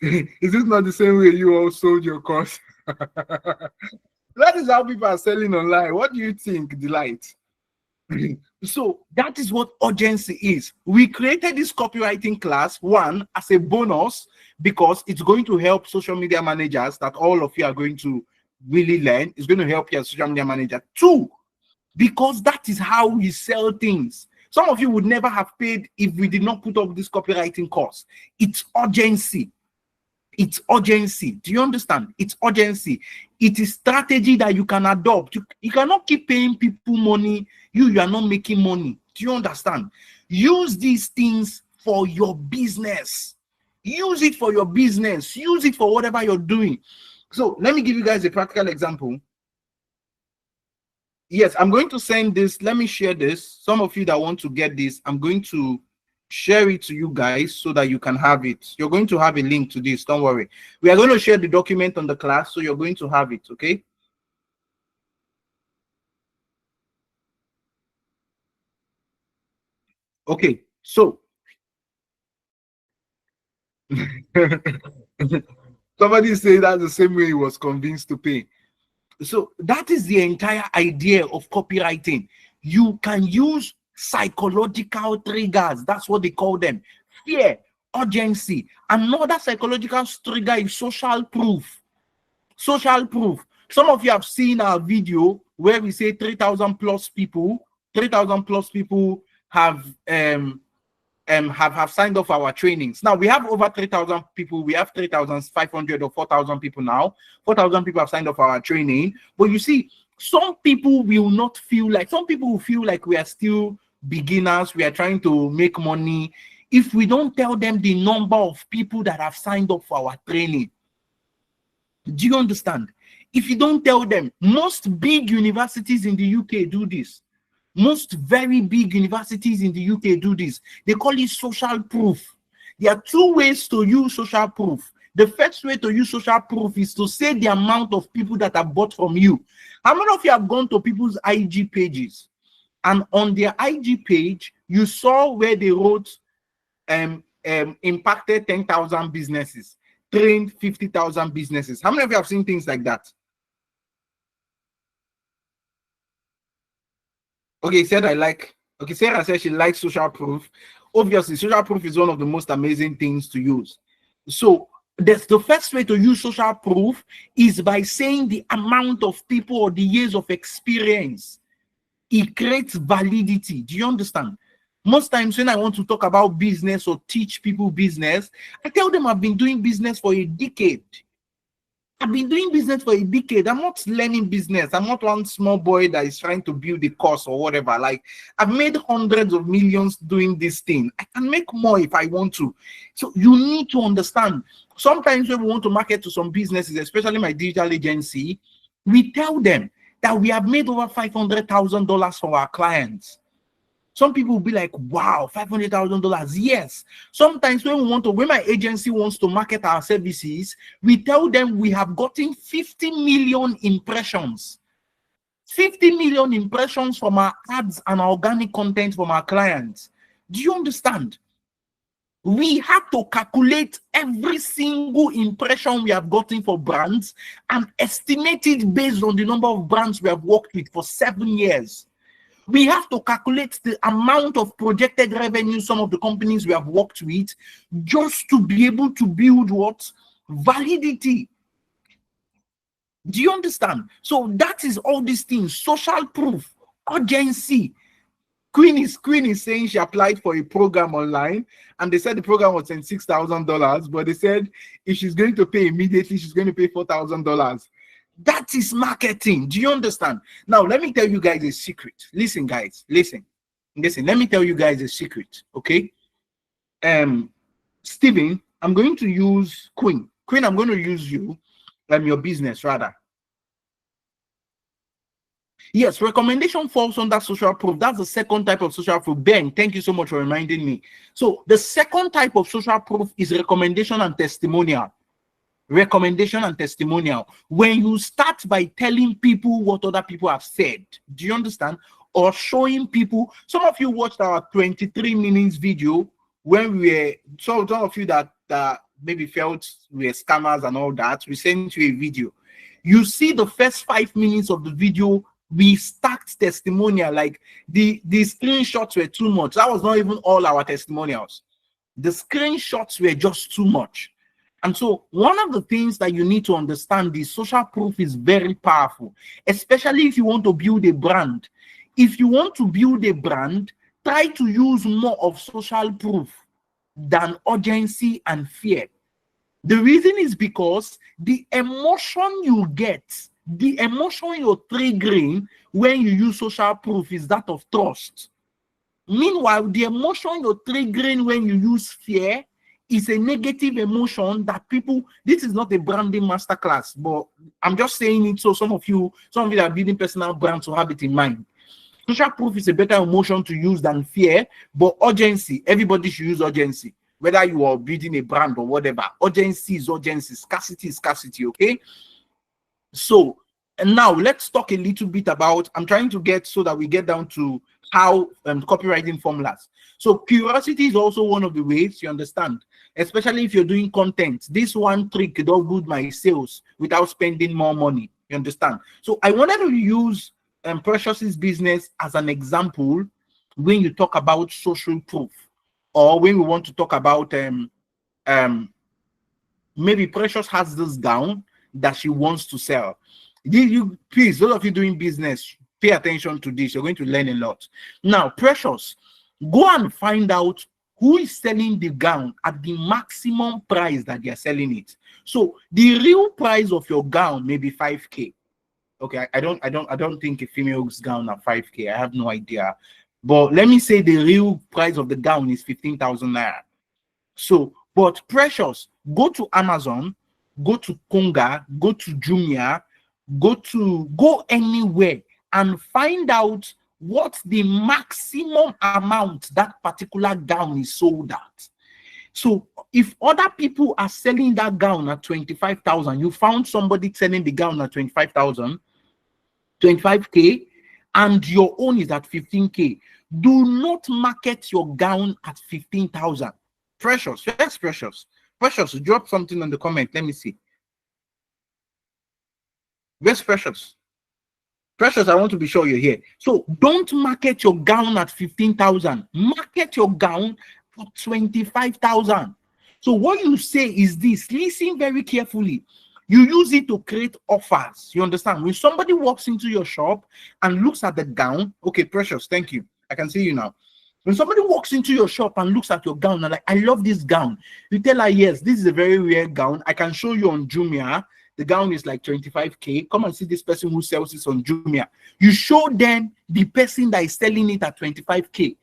[SPEAKER 1] not the same way you all sold your course? That is how people are selling online. What do you think, Delight? So that is what urgency is. We created this copywriting class, one, as a bonus, because it's going to help social media managers that all of you are going to really learn. It's going to help you as social media manager. Two, because that is how we sell things. Some of you would never have paid if we did not put up this copywriting course. It's urgency. It's urgency. Do you understand? It's urgency. It is strategy that you can adopt. You cannot keep paying people money. You are not making money. Do you understand? Use these things for your business. Use it for your business. Use it for whatever you're doing. So let me give you guys a practical example. Yes, I'm going to send this. Let me share this. Some of you that want to get this, I'm going to share it to you guys so that you can have it. You're going to have a link to this. Don't worry. We are going to share the document on the class, so you're going to have it. Okay. Okay. So somebody say that's the same way he was convinced to pay. So that is the entire idea of copywriting. You can use psychological triggers. That's what they call them. Fear, urgency. Another psychological trigger is social proof. Social proof. Some of you have seen our video where we say 3,000 plus people have signed up for our trainings. Now we have over 3,000 people. We have 3,500 or 4,000 people now. 4,000 people have signed up for our training. But you see, some people will not feel like, some people will feel like we are still beginners. We are trying to make money. If we don't tell them the number of people that have signed up for our training, do you understand? If you don't tell them, most big universities in the UK do this. Most very big universities in the UK do this. They call it social proof. There are two ways to use social proof. The first way to use social proof is to say the amount of people that have bought from you. How many of you have gone to people's IG pages, and on their IG page, you saw where they wrote impacted 10,000 businesses, trained 50,000 businesses? How many of you have seen things like that? Okay, Sarah said she likes social proof. Obviously, social proof is one of the most amazing things to use. So that's the first way to use social proof, is by saying the amount of people or the years of experience. It creates validity. Do you understand? Most times when I want to talk about business or teach people business, I tell them I've been doing business for a decade. I've been doing business for a decade. I'm not learning business. I'm not one small boy that is trying to build a course or whatever. Like, I've made hundreds of millions doing this thing. I can make more if I want to. So you need to understand. Sometimes when we want to market to some businesses, especially my digital agency, we tell them that we have made over $500,000 for our clients. Some people will be like, wow, $500,000. Yes. Sometimes when my agency wants to market our services, we tell them we have gotten 50 million impressions. 50 million impressions from our ads and organic content from our clients. Do you understand? We have to calculate every single impression we have gotten for brands and estimate it based on the number of brands we have worked with for 7 years. We have to calculate the amount of projected revenue some of the companies we have worked with just to be able to build what? Validity. Do you understand? So that is all these things: social proof, urgency. Queen is saying she applied for a program online and they said the program was $6,000, but they said if she's going to pay immediately, she's going to pay $4,000. That is marketing. Do you understand? Now, let me tell you guys a secret. Listen, guys, listen. Let me tell you guys a secret, okay? Steven, I'm going to use Queen. Queen, I'm going to use you, your business, rather. Yes, recommendation falls under social proof. That's the second type of social proof. Ben, thank you so much for reminding me. So the second type of social proof is recommendation and testimonial. Recommendation and testimonial. When you start by telling people what other people have said, do you understand? Or showing people. Some of you watched our 23 minutes video when we were, some of you that maybe felt we were scammers and all that, we sent you a video. You see the first 5 minutes of the video, we stacked testimonial. Like the screenshots were too much. That was not even all our testimonials. The screenshots were just too much. And so one of the things that you need to understand is social proof is very powerful, especially if you want to build a brand. If you want to build a brand, try to use more of social proof than urgency and fear. The reason is because the emotion you get, the emotion you're triggering when you use social proof is that of trust. Meanwhile, the emotion you're triggering when you use fear is a negative emotion that people, this is not a branding masterclass, but I'm just saying it so some of you that are building personal brands will have it in mind. Social proof is a better emotion to use than fear, but urgency, everybody should use urgency. Whether you are building a brand or whatever, urgency is urgency, scarcity is scarcity, okay? So, and now let's talk a little bit about, I'm trying to get so that we get down to how copywriting formulas. So curiosity is also one of the ways, you understand, especially if you're doing content. This one trick doubled my sales without spending more money, you understand? So I wanted to use Precious's business as an example when you talk about social proof, or when we want to talk about maybe Precious has this gown that she wants to sell. You please, those of you doing business, pay attention to this. You're going to learn a lot. Now, Precious, go and find out who is selling the gown at the maximum price that they are selling it. So the real price of your gown may be 5K. Okay, I don't think a female's gown at 5K. I have no idea. But let me say the real price of the gown is 15,000 naira. So, but Precious, go to Amazon, go to Konga, go to Jumia, go anywhere and find out what the maximum amount that particular gown is sold at. So if other people are selling that gown at 25,000, you found somebody selling the gown at 25,000, 25K, and your own is at 15K. Do not market your gown at 15,000. Precious, yes, Precious. Precious, drop something in the comment. Let me see. Where's Precious? Precious, I want to be sure you're here. So don't market your gown at 15,000. Market your gown for 25,000. So what you say is this. Listen very carefully. You use it to create offers. You understand? When somebody walks into your shop and looks at the gown, okay, Precious, thank you. I can see you now. When somebody walks into your shop and looks at your gown and like, I love this gown, you tell her, yes, this is a very rare gown. I can show you on Jumia. The gown is like 25K. Come and see this person who sells this on Jumia. You show them the person that is selling it at 25K.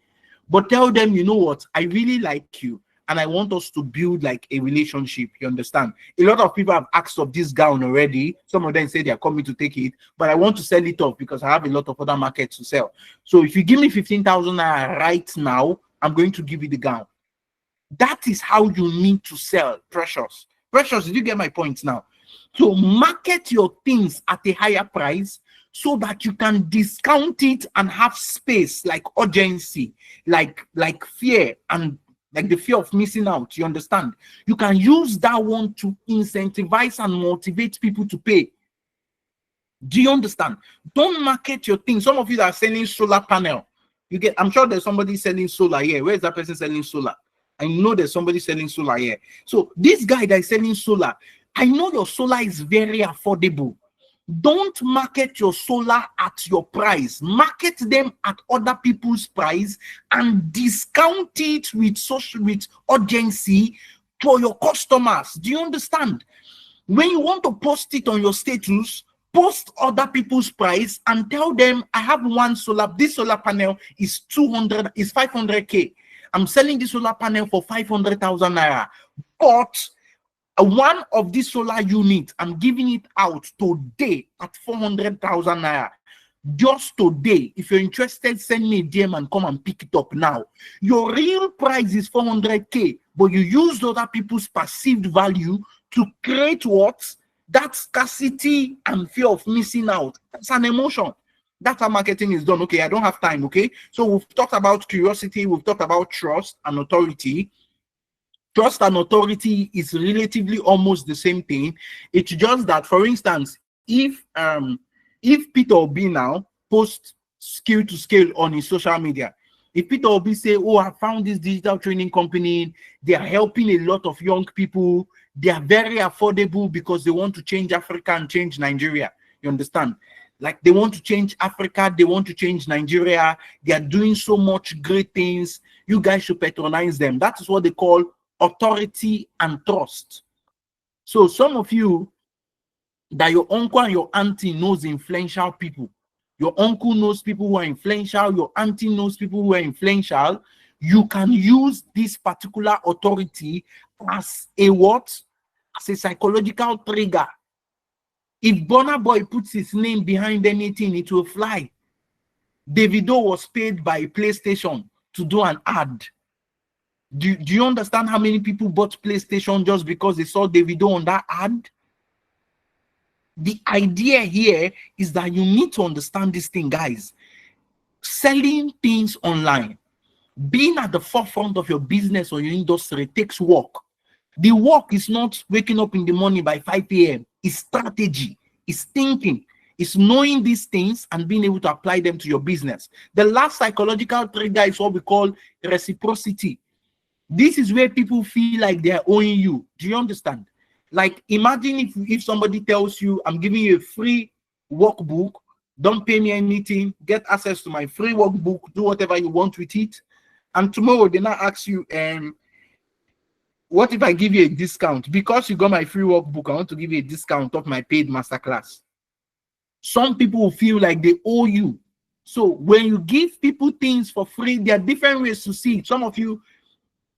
[SPEAKER 1] But tell them, you know what? I really like you. and I want us to build like a relationship. You understand? A lot of people have asked of this gown already. Some of them say they are coming to take it, but I want to sell it off because I have a lot of other markets to sell. So if you give me 15,000 naira right now, I'm going to give you the gown. That is how you need to sell. Precious, did you get my point now? So market your things at a higher price so that you can discount it and have space, like urgency, like fear, and like the fear of missing out. You understand? You can use that one to incentivize and motivate people to pay. Do you understand? Don't market your thing. Some of you that are selling solar panel, I'm sure there's somebody selling solar here. Where is that person selling solar? I know there's somebody selling solar here. So this guy that is selling solar, I know your solar is very affordable. Don't market your solar at your price. Market them at other people's price and discount it with urgency for your customers. Do you understand? When you want to post it on your status, post other people's price and tell them, I have one solar. This solar panel is 500K. I'm selling this solar panel for 500,000 naira. But one of these solar units, I'm giving it out today at 400,000 naira. Just today. If you're interested, send me a DM and come and pick it up now. Your real price is 400K, but you use other people's perceived value to create what? That scarcity and fear of missing out. That's an emotion. That's how marketing is done. Okay, I don't have time. Okay, so we've talked about curiosity, we've talked about trust and authority. Trust and authority is relatively almost the same thing. It's just that, for instance, if Peter Obi now posts skill to scale on his social media, if Peter Obi say, oh, I found this digital training company, they are helping a lot of young people, they are very affordable because they want to change Africa and change Nigeria. You understand? Like, they want to change Africa, they want to change Nigeria, they are doing so much great things. You guys should patronize them. That is what they call authority and trust. So some of you, that your uncle and your auntie knows influential people. Your uncle knows people who are influential, your auntie knows people who are influential. You can use this particular authority as a what? As a psychological trigger. If Burna Boy puts his name behind anything, it will fly. Davido was paid by PlayStation to do an ad. Do you understand how many people bought PlayStation just because they saw Davido on that ad? The idea here is that you need to understand this thing, guys. Selling things online, being at the forefront of your business or your industry takes work. The work is not waking up in the morning by 5 a.m. It's strategy, it's thinking, it's knowing these things and being able to apply them to your business. The last psychological trigger is what we call reciprocity. This is where people feel like they're owing you. Do you understand? Like, imagine if somebody tells you, I'm giving you a free workbook, don't pay me anything, get access to my free workbook, do whatever you want with it. And tomorrow they now ask you, what if I give you a discount? Because you got my free workbook, I want to give you a discount of my paid masterclass. Some people will feel like they owe you. So when you give people things for free, there are different ways to see it. Some of you,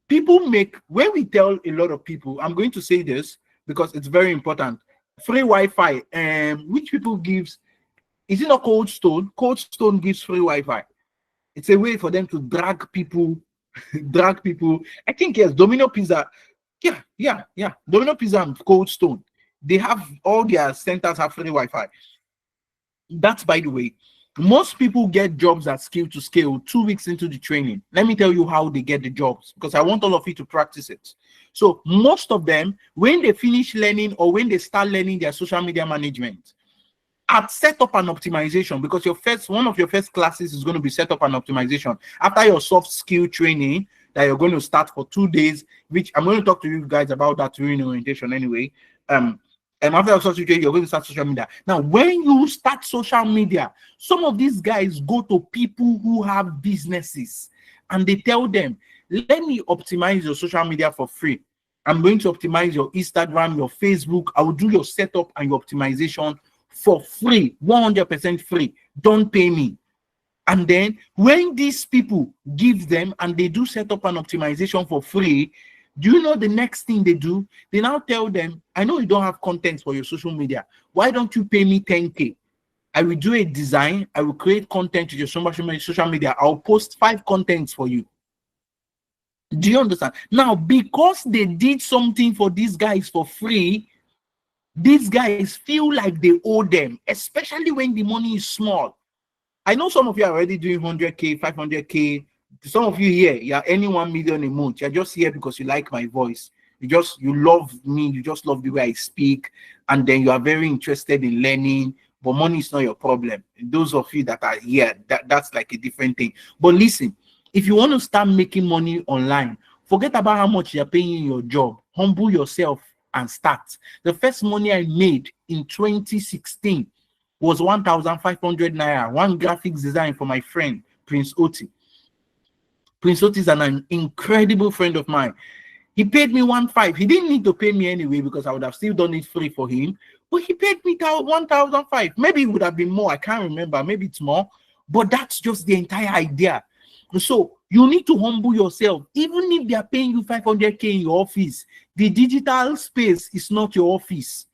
[SPEAKER 1] people make, when we tell a lot of people, I'm going to say this because it's very important, free Wi-Fi, which people gives, is it not Cold Stone? Cold Stone gives free Wi-Fi. It's a way for them to drag people, I think, yes, Domino Pizza. Yeah. Domino Pizza and Cold Stone. They have, all their centers have free Wi-Fi. That's, by the way, most people get jobs at Skill to Scale 2 weeks into the training. Let me tell you how they get the jobs, because I want all of you to practice it. So most of them, when they finish learning or when they start learning their social media management, at setup and optimization, because one of your first classes is going to be setup and optimization. After your soft skill training that you're going to start for 2 days, which I'm going to talk to you guys about that during orientation anyway. And after your social training, you're going to start social media. Now, when you start social media, some of these guys go to people who have businesses and they tell them, let me optimize your social media for free. I'm going to optimize your Instagram, your Facebook. I will do your setup and your optimization for free, 100% free. Don't pay me. And then when these people give them and they do setup and optimization for free, Do you know the next thing they do? They now tell them, I know you don't have content for your social media. Why don't you pay me 10K? I will do a design. I will create content to your social media. I'll post 5 contents for you. Do you understand? Now, because they did something for these guys for free, these guys feel like they owe them, especially when the money is small. I know some of you are already doing 100K, 500K. Some of you here, you're earning 1 million a month. You're just here because you like my voice. You love me. You just love the way I speak. And then you are very interested in learning, but money is not your problem. Those of you that are here, that's like a different thing. But listen, if you want to start making money online, forget about how much you're paying in your job. Humble yourself and start. The first money I made in 2016 was 1,500 naira. One graphics design for my friend, Prince Oti. Prince Oti is an incredible friend of mine. He paid me 1,500. He didn't need to pay me anyway because I would have still done it free for him. But he paid me 1,500. Maybe it would have been more. I can't remember. Maybe it's more. But that's just the entire idea. So you need to humble yourself. Even if they are paying you 500K in your office, the digital space is not your office.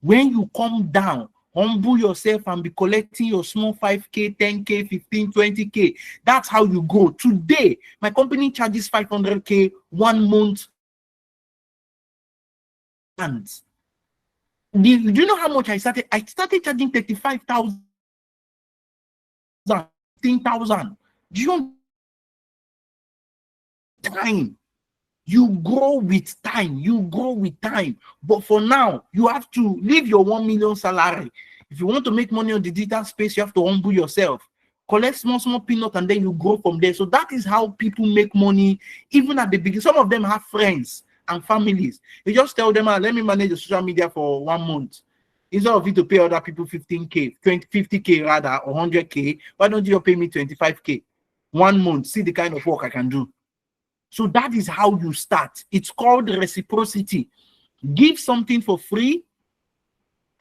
[SPEAKER 1] When you come down, humble yourself and be collecting your small 5K, 10K, 15, 20K. That's how you go. Today, my company charges 500K 1 month. And do you know how much I started? I started charging 35,000, 15,000. Do you time? You grow with time. You grow with time. But for now, you have to leave your 1 million salary. If you want to make money on the digital space, you have to humble yourself. Collect small peanuts, and then you grow from there. So that is how people make money, even at the beginning. Some of them have friends and families. You just tell them, let me manage the social media for 1 month. Instead of you to pay other people 15K, 50K rather, or 100K, why don't you pay me 25K? 1 month, see the kind of work I can do. So that is how you start. It's called reciprocity. Give something for free,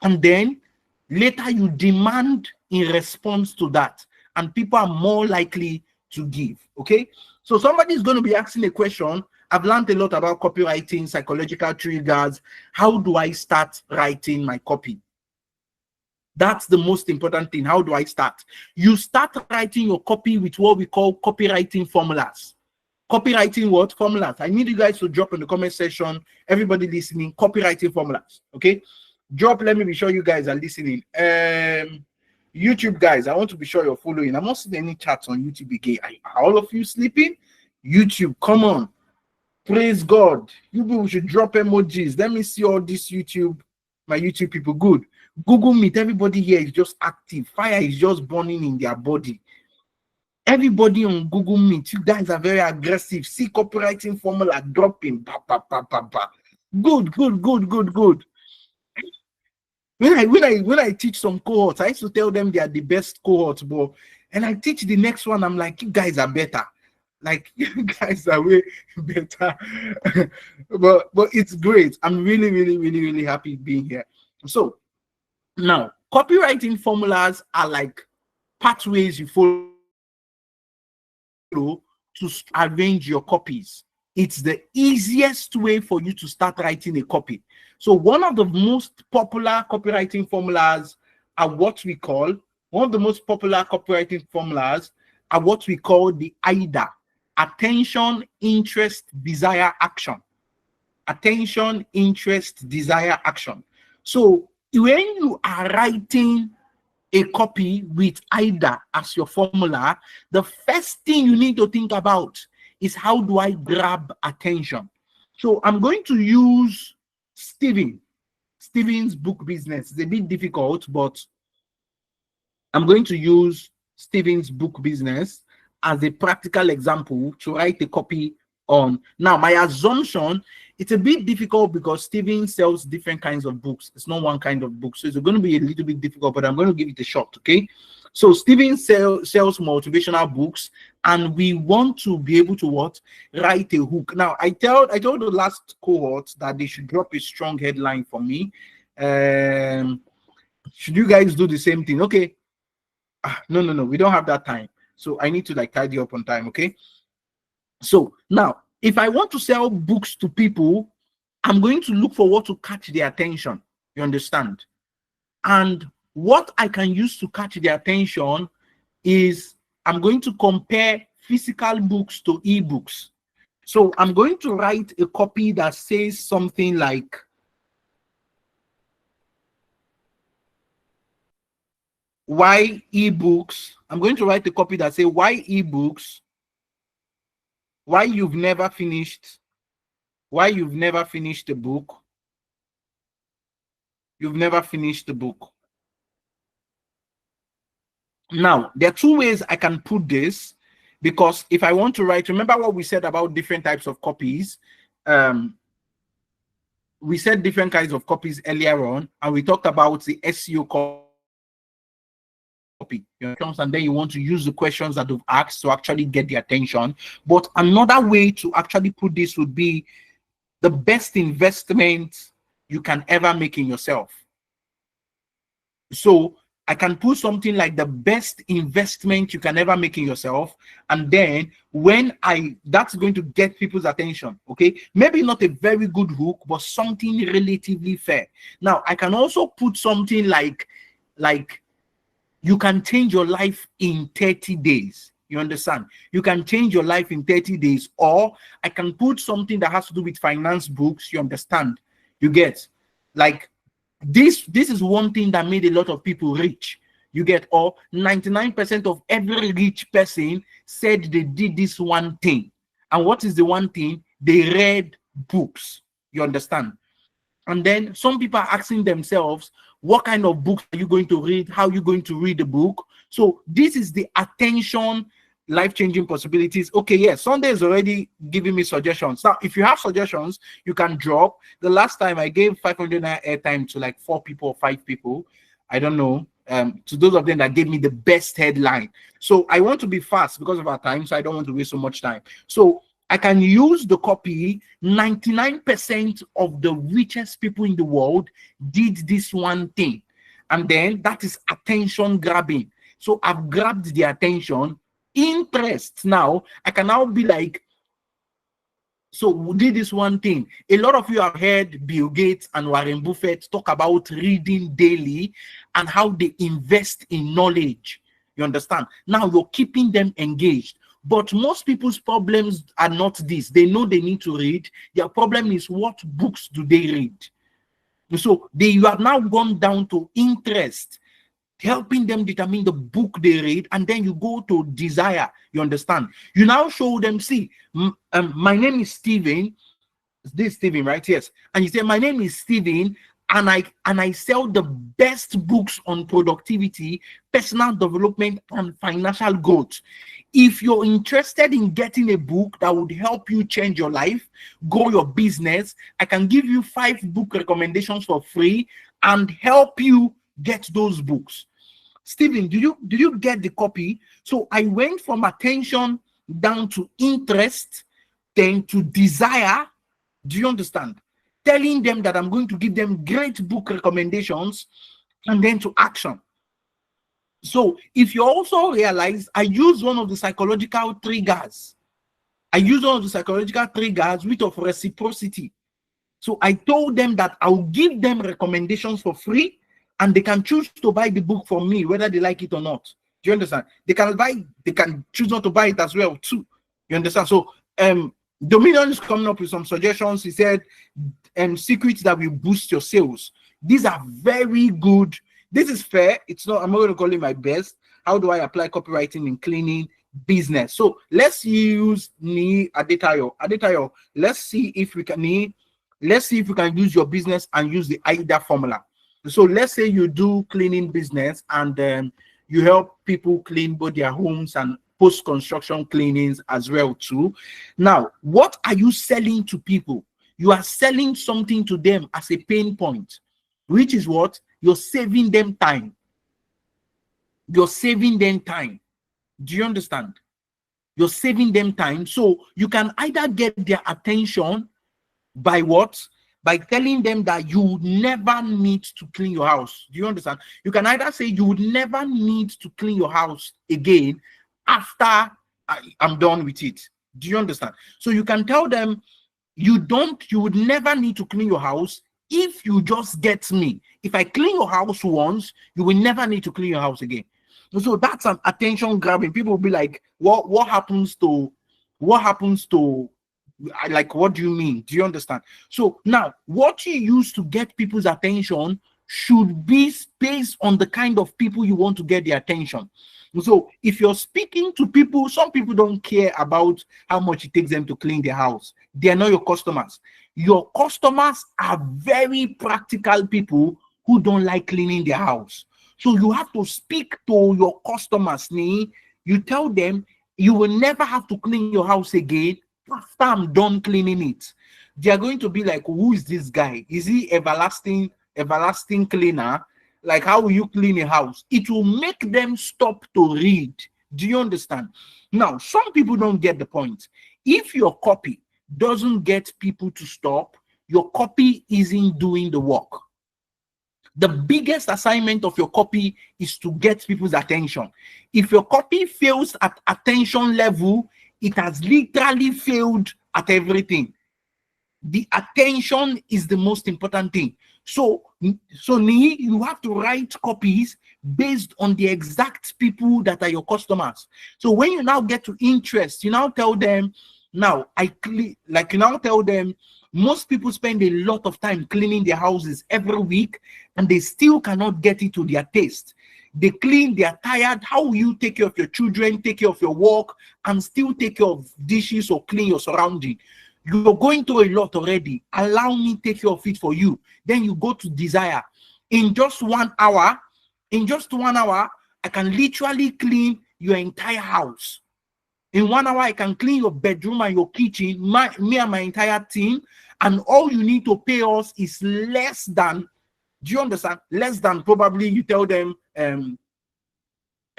[SPEAKER 1] and then later you demand in response to that. And people are more likely to give. Okay? So somebody is going to be asking a question. I've learned a lot about copywriting, psychological triggers. How do I start writing my copy? That's the most important thing. How do I start? You start writing your copy with what we call copywriting formulas. Copywriting what? Formulas. I need you guys to drop in the comment section, everybody listening, copywriting formulas. Okay? Drop, let me be sure you guys are listening. YouTube guys, I want to be sure you're following. I'm not seeing any chats on YouTube again. Are all of you sleeping? YouTube, come on. Praise God. You people should drop emojis. Let me see all this YouTube, my YouTube people. Good. Google Meet, everybody here is just active. Fire is just burning in their body. Everybody on Google Meet, you guys are very aggressive. See copywriting formula dropping. Good. When I teach some cohorts, I used to tell them they are the best cohorts, but and I teach the next one, I'm like, you guys are better. Like, you guys are way better. but it's great. I'm really happy being here. So now, copywriting formulas are like pathways you follow to arrange your copies. It's the easiest way for you to start writing a copy. So one of the most popular copywriting formulas are what we call, the AIDA. Attention, interest, desire, action. Attention, interest, desire, action. So when you are writing a copy with AIDA as your formula, the first thing you need to think about is how do I grab attention? So I'm going to use Steven's book business. It's a bit difficult, but I'm going to use Steven's book business as a practical example to write a copy on. Now, my assumption, it's a bit difficult because Steven sells different kinds of books. It's not one kind of book. So it's going to be a little bit difficult, but I'm going to give it a shot, okay? So Steven sells motivational books, and we want to be able to write a hook. Now, I told the last cohort that they should drop a strong headline for me. Should you guys do the same thing? Okay. No, we don't have that time. So I need to tidy up on time, okay? So now, If I want to sell books to people, I'm going to look for what to catch their attention. You understand? And what I can use to catch their attention is I'm going to compare physical books to ebooks. So I'm going to write a copy that says something like, why ebooks? I'm going to write a copy that says, why ebooks? Why you've never finished the book. You've never finished the book. Now, there are two ways I can put this, because if I want to write, remember what we said about different types of copies. We said different kinds of copies earlier on, and we talked about the SEO copy. And then you want to use the questions that you've asked to actually get the attention. But another way to actually put this would be the best investment you can ever make in yourself. So I can put something like the best investment you can ever make in yourself, and then that's going to get people's attention. Okay, maybe not a very good hook, but something relatively fair. Now I can also put something like you can change your life in 30 days. You understand? You can change your life in 30 days. Or I can put something that has to do with finance books. You understand? You get, like, this is one thing that made a lot of people rich. You get, or 99% of every rich person said they did this one thing. And what is the one thing? They read books. You understand? And then some people are asking themselves, what kind of books are you going to read? How are you going to read the book? So this is the attention, life-changing possibilities. Okay, yes, Sunday is already giving me suggestions. Now, if you have suggestions, you can drop. The last time I gave 500 airtime to like 4 people or 5 people. I don't know. To those of them that gave me the best headline. So I want to be fast because of our time, so I don't want to waste so much time. So I can use the copy. 99% of the richest people in the world did this one thing. And then that is attention grabbing. So I've grabbed the attention. Interest. Now I can now be like, so we did this one thing. A lot of you have heard Bill Gates and Warren Buffett talk about reading daily and how they invest in knowledge. You understand? Now you're keeping them engaged. But most people's problems are not this. They know they need to read. Their problem is, what books do they read? So you have now gone down to interest, helping them determine the book they read, and then you go to desire. You understand? You now show them, see, my name is Steven. This is Steven, right? Yes. And you say, my name is Steven, and I sell the best books on productivity, personal development, and financial growth. If you're interested in getting a book that would help you change your life, grow your business, I can give you 5 book recommendations for free and help you get those books. Steven, did you get the copy? So I went from attention down to interest, then to desire. Do you understand? Telling them that I'm going to give them great book recommendations, and then to action. So if you also realize, I use one of the psychological triggers. Which of reciprocity. So I told them that I'll give them recommendations for free, and they can choose to buy the book from me, whether they like it or not. Do you understand? They can choose not to buy it as well too. You understand? So Dominion is coming up with some suggestions. He said, secrets that will boost your sales. These are very good. This is fair. It's not, I'm not going to call it my best. How do I apply copywriting in cleaning business? So let's use Adetayo. Let's see if we can use your business and use the AIDA formula. So let's say you do cleaning business, and you help people clean both their homes and post-construction cleanings as well too. Now, what are you selling to people? You are selling something to them as a pain point, which is what? You're saving them time. You're saving them time. Do you understand? You're saving them time. So you can either get their attention by what? By telling them that you would never need to clean your house. Do you understand? You can either say you would never need to clean your house again after I'm done with it. Do you understand? So you can tell them you would never need to clean your house if you just get me. If I clean your house once, you will never need to clean your house again. So that's an attention grabbing. People will be like, what happens to like, what do you mean? Do you understand? So now what you use to get people's attention should be based on the kind of people you want to get the attention. So if you're speaking to people, some people don't care about how much it takes them to clean their house. They are not your customers. Your customers are very practical people who don't like cleaning their house. So you have to speak to your customers. You tell them you will never have to clean your house again after I'm done cleaning it. They are going to be like, who is this guy? Is he everlasting cleaner? Like, how will you clean a house? It will make them stop to read. Do you understand? Now, some people don't get the point. If your copy doesn't get people to stop, your copy isn't doing the work. The biggest assignment of your copy is to get people's attention. If your copy fails at attention level, it has literally failed at everything. The attention is the most important thing. So you have to write copies based on the exact people that are your customers. So when you now get to interest, you now tell them, most people spend a lot of time cleaning their houses every week and they still cannot get it to their taste. They clean, they are tired. How will you take care of your children, take care of your work, and still take care of dishes or clean your surrounding? You're going through a lot already. Allow me to take care of it for you. Then you go to desire. In just 1 hour, I can literally clean your entire house. In 1 hour, I can clean your bedroom and your kitchen, me and my entire team, and all you need to pay us is less than, do you understand? Less than, probably you tell them,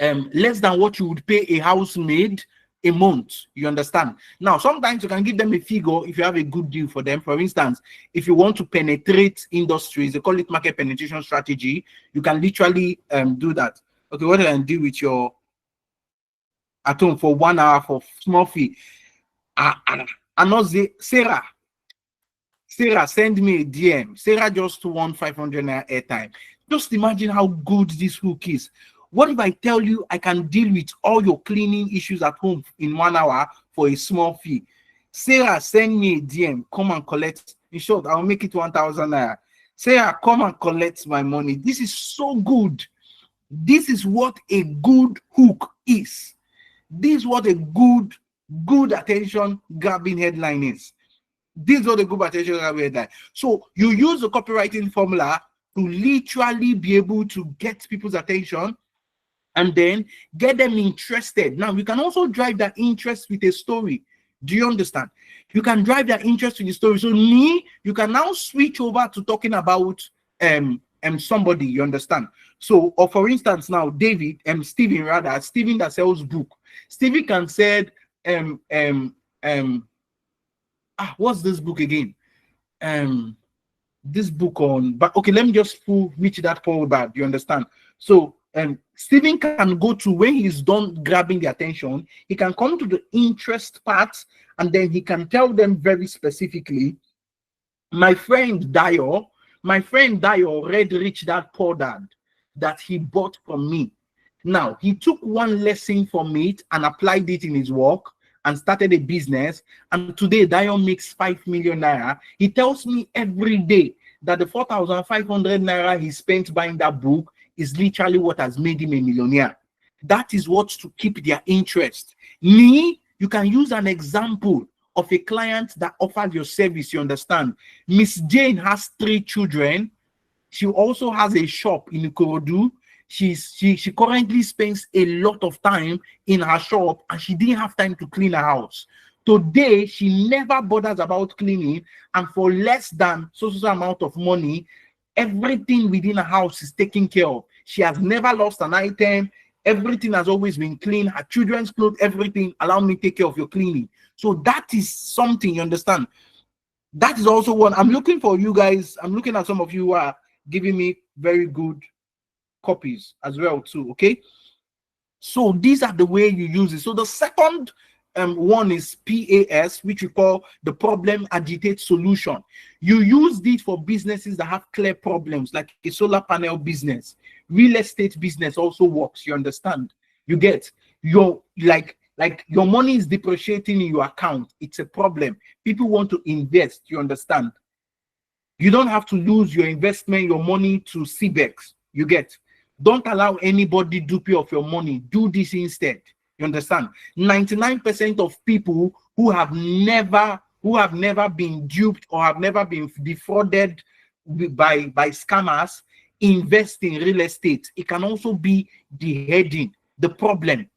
[SPEAKER 1] less than what you would pay a housemaid a month. You understand? Now, sometimes you can give them a figure if you have a good deal for them. For instance, if you want to penetrate industries, they call it market penetration strategy, you can literally do that. Okay, what do I do with your at home for 1 hour for small fee? And not Sarah, send me a DM. Sarah just won 500 naira airtime. Just imagine how good this hook is. What if I tell you I can deal with all your cleaning issues at home in 1 hour for a small fee? Sarah, send me a DM. Come and collect. In short, I'll make it 1,000 naira. Sarah, come and collect my money. This is so good. This is what a good hook is. This is what a good attention grabbing headline is. This is what a good attention grabbing headline. So you use the copywriting formula to literally be able to get people's attention and then get them interested. Now, you can also drive that interest with a story. Do you understand? You can drive that interest with a story. So you can now switch over to talking about somebody, you understand? So, or for instance, now Steven that sells book. Steven can say, what's this book again? This book on, but okay, let me just reach that forward. You understand? So Steven can go to, when he's done grabbing the attention, he can come to the interest part and then he can tell them very specifically, my friend Dio read Rich Dad Poor Dad that he bought from me. Now, he took one lesson from it and applied it in his work and started a business. And today, Dio makes 5 million naira. He tells me every day that the 4,500 naira he spent buying that book is literally what has made him a millionaire. That is what to keep their interest. You can use an example of a client that offers your service, you understand? Miss Jane has 3 children. She also has a shop in Ikorodu. She currently spends a lot of time in her shop and she didn't have time to clean her house. Today, she never bothers about cleaning, and for less than so amount of money, everything within her house is taken care of. She has never lost an item. Everything has always been clean. Her children's clothes, everything. Allow me to take care of your cleaning. So that is something, you understand? That is also one. I'm looking for you guys. I'm looking at some of you who are giving me very good copies as well too. Okay, so these are the way you use it. So the second one is PAS, which we call the problem agitate solution. You use it for businesses that have clear problems, like a solar panel business. Real estate business also works. You understand? You get your like your money is depreciating in your account. It's a problem. People want to invest. You understand? You don't have to lose your investment, your money to CBEX. You get? Don't allow anybody dupe you of your money. Do this instead. You understand? 99% of people who have never been duped or have never been defrauded by scammers invest in real estate. It can also be the heading, the problem.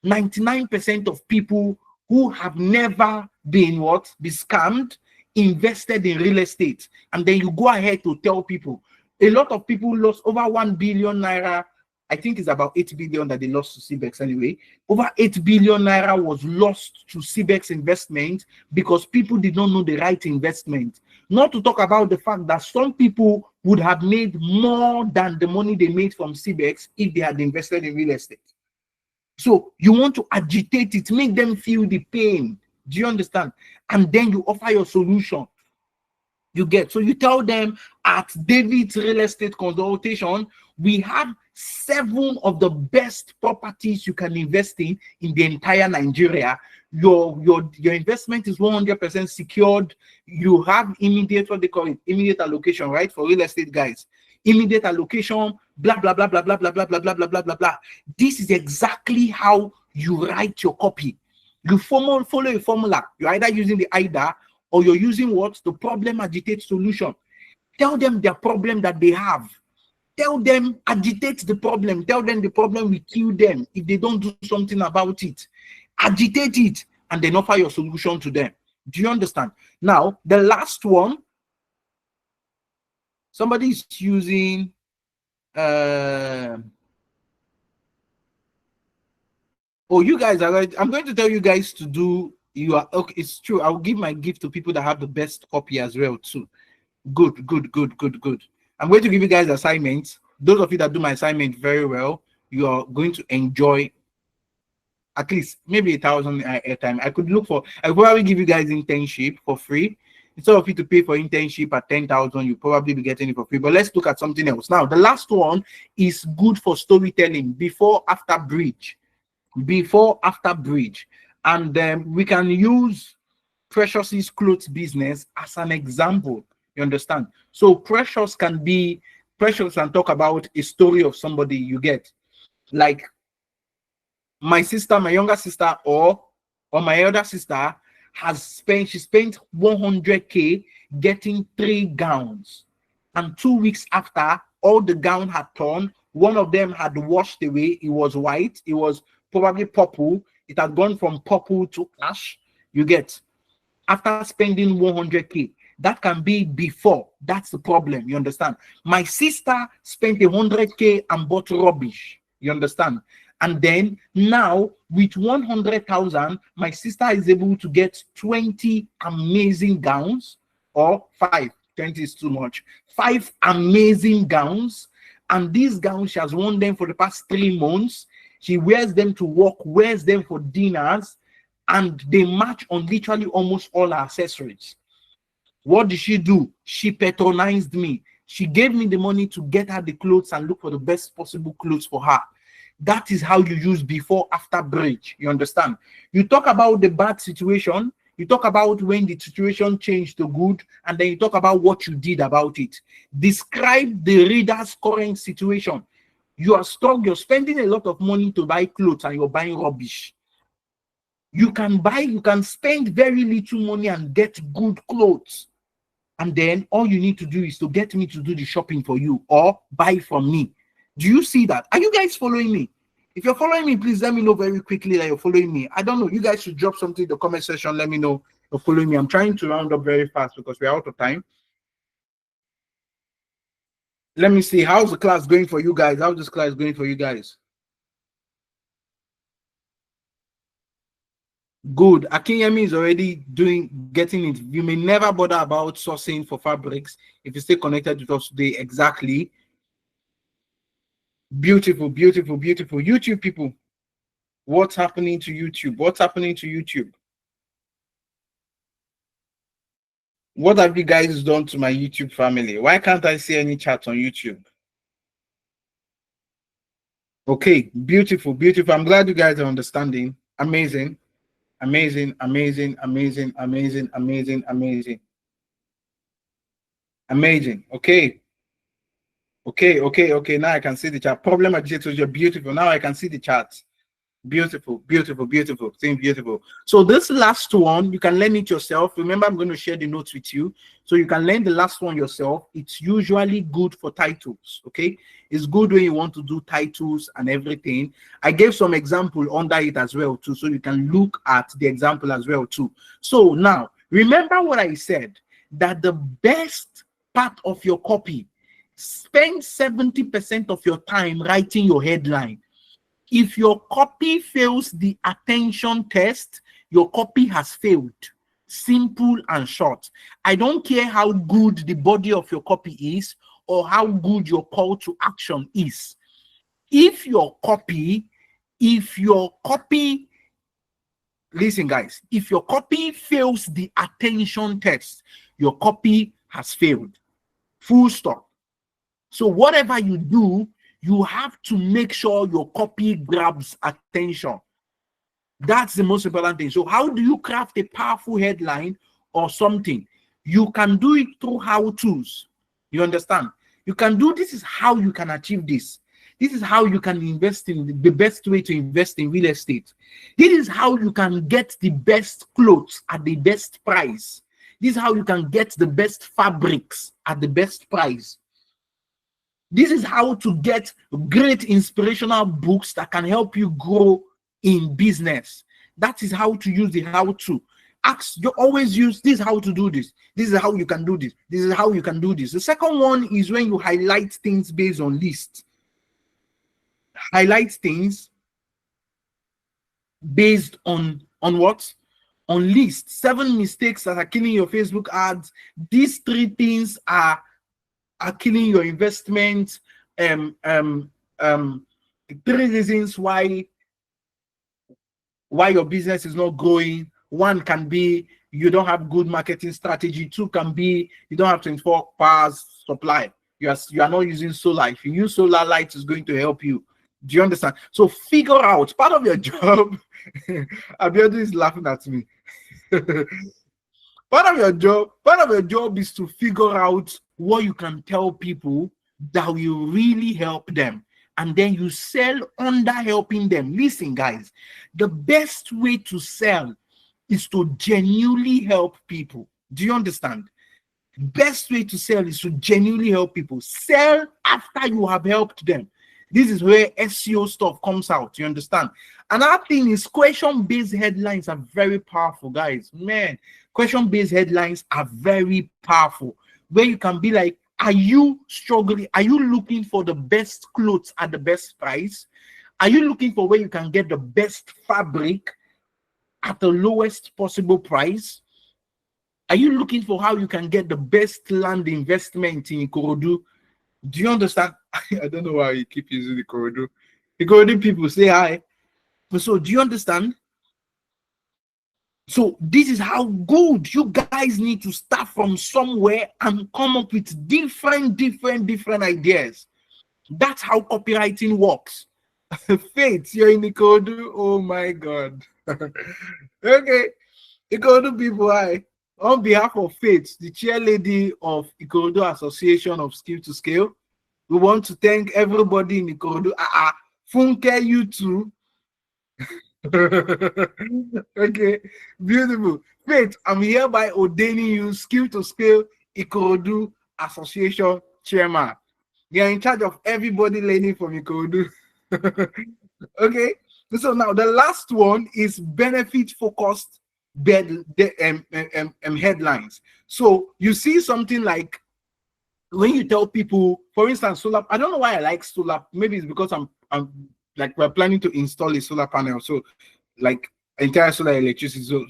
[SPEAKER 1] 99% of people who have never been be scammed invested in real estate, and then you go ahead to tell people. A lot of people lost over 1 billion naira. I think it's about 8 billion that they lost to CBEX anyway. Over 8 billion naira was lost to CBEX investment because people did not know the right investment. Not to talk about the fact that some people would have made more than the money they made from CBEX if they had invested in real estate. So you want to agitate it, make them feel the pain. Do you understand? And then you offer your solution. You get, so you tell them at David's Real Estate Consultation, we have 7 of the best properties you can invest in the entire Nigeria. Your investment is 100% secured. You have immediate, what they call it, immediate allocation, right? For real estate guys, immediate allocation, blah blah blah blah blah blah blah blah blah blah blah blah blah. This is exactly how you write your copy. You follow a formula. You're either using the AIDA or you're using what? The problem agitate solution. Tell them their problem that they have. Tell them, agitate the problem. Tell them the problem will kill them if they don't do something about it. Agitate it and then offer your solution to them. Do you understand? Now, the last one, somebody is using oh, you guys are right. I'm going to tell you guys to do. You are okay. It's true. I'll give my gift to people that have the best copy as well too. Good, good, good, good, good. I'm going to give you guys assignments. Those of you that do my assignment very well, you are going to enjoy at least maybe 1,000 airtime. I could probably give you guys internship for free. Instead of you to pay for internship at 10,000, you probably be getting it for free. But let's look at something else. Now, the last one is good for storytelling, before, after bridge. Before, after bridge. And we can use Precious's clothes business as an example. You understand? So Precious can talk about a story of somebody. You get, like my sister, my younger sister, or my elder sister she spent 100K getting 3 gowns, and 2 weeks after, all the gown had torn. One of them had washed away. It was white. It was probably purple. It had gone from purple to ash. You get, after spending 100K. That can be before. That's the problem. You understand? My sister spent 100K and bought rubbish. You understand? And then now with 100,000, my sister is able to get 20 amazing gowns, or 5. 20 is too much. 5 amazing gowns. And these gowns, she has worn them for the past 3 months. She wears them to work, wears them for dinners, and they match on literally almost all her accessories. What did she do? She patronized me. She gave me the money to get her the clothes and look for the best possible clothes for her. That is how you use before, after bridge. You understand? You talk about the bad situation. You talk about when the situation changed to good, and then you talk about what you did about it. Describe the reader's current situation. You are strong. You're spending a lot of money to buy clothes and you're buying rubbish. You can spend very little money and get good clothes. And then all you need to do is to get me to do the shopping for you or buy from me. Do you see that? Are you guys following me? If you're following me, please let me know very quickly that you're following me. I don't know. You guys should drop something in the comment section. Let me know you're following me. I'm trying to round up very fast because we're out of time. Let me see. How's the class going for you guys? How's this class going for you guys? Good. Akinyemi is already getting it. You may never bother about sourcing for fabrics if you stay connected with us today. Exactly. Beautiful, beautiful, beautiful. YouTube people, What's happening to YouTube? What's happening to YouTube? What have you guys done to my YouTube family? Why can't I see any chat on YouTube? Okay, beautiful, beautiful. I'm glad you guys are understanding. Amazing, amazing, amazing, amazing, amazing, amazing, amazing, amazing. Okay, okay, okay, okay. Now I can see the chat. Problem adjusted. You're beautiful. Now I can see the chat. Beautiful, beautiful, beautiful. Saying beautiful. So this last one, you can learn it yourself. Remember, I'm going to share the notes with you, so you can learn the last one yourself. It's usually good for titles. Okay, it's good when you want to do titles and everything. I gave some example under it as well too, so you can look at the example as well too. So now, remember what I said, that the best part of your copy, spend 70% of your time writing your headline. If your copy fails the attention test, your copy has failed. Simple and short. I don't care how good the body of your copy is or how good your call to action is. If your copy, listen guys, if your copy fails the attention test, your copy has failed. Full stop. So whatever you do, you have to make sure your copy grabs attention. That's the most important thing. So how do you craft a powerful headline or something? You can do it through how-tos. You understand? You can do, this is how you can achieve this. This is how you can invest in the best way to invest in real estate. This is how you can get the best clothes at the best price. This is how you can get the best fabrics at the best price. This is how to get great inspirational books that can help you grow in business. That is how to use the how-to. You always use this, how to do this. This is how you can do this. This is how you can do this. The second one is when you highlight things based on lists. Highlight things based on what? On lists. 7 mistakes that are killing your Facebook ads. These 3 things are killing your investment. 3 reasons why your business is not growing. 1 can be you don't have good marketing strategy. 2 can be you don't have 24 hours supply. You are not using solar. If you use solar, light is going to help you. Do you understand? So figure out part of your job. Abiodun is laughing at me. Part of your job is to figure out what you can tell people that will really help them, and then you sell under helping them. Listen guys, the best way to sell is to genuinely help people. Do you understand? Best way to sell is to genuinely help people. Sell after you have helped them. This is where SEO stuff comes out. You understand? Another thing is question-based headlines are very powerful, guys. Man, question-based headlines are very powerful. Where you can be like, are you struggling? Are you looking for the best clothes at the best price? Are you looking for where you can get the best fabric at the lowest possible price? Are you looking for how you can get the best land investment in Ikorodu? Do you understand? I don't know why you keep using the Ikorodu. Ikorodu people, say hi. So do you understand? So this is how good you guys need to start from somewhere and come up with different ideas. That's how copywriting works. Faith, you're in Ikorodu. Oh my God. Okay, Ikorodu people, hi. On behalf of Faith, the chair lady of Ikorodu Association of Skill to Scale, we want to thank everybody in Ikorodu. Funke, you too. Okay, beautiful. Faith, I'm hereby ordaining you Skill to Scale Ikorodu Association chairman. You're in charge of everybody learning from Ikorodu. Okay, so now the last one is benefit focused headlines. So you see something like when you tell people, for instance, solar. I don't know why I like solar. Maybe it's because I'm like we're planning to install a solar panel, so like entire solar electricity. So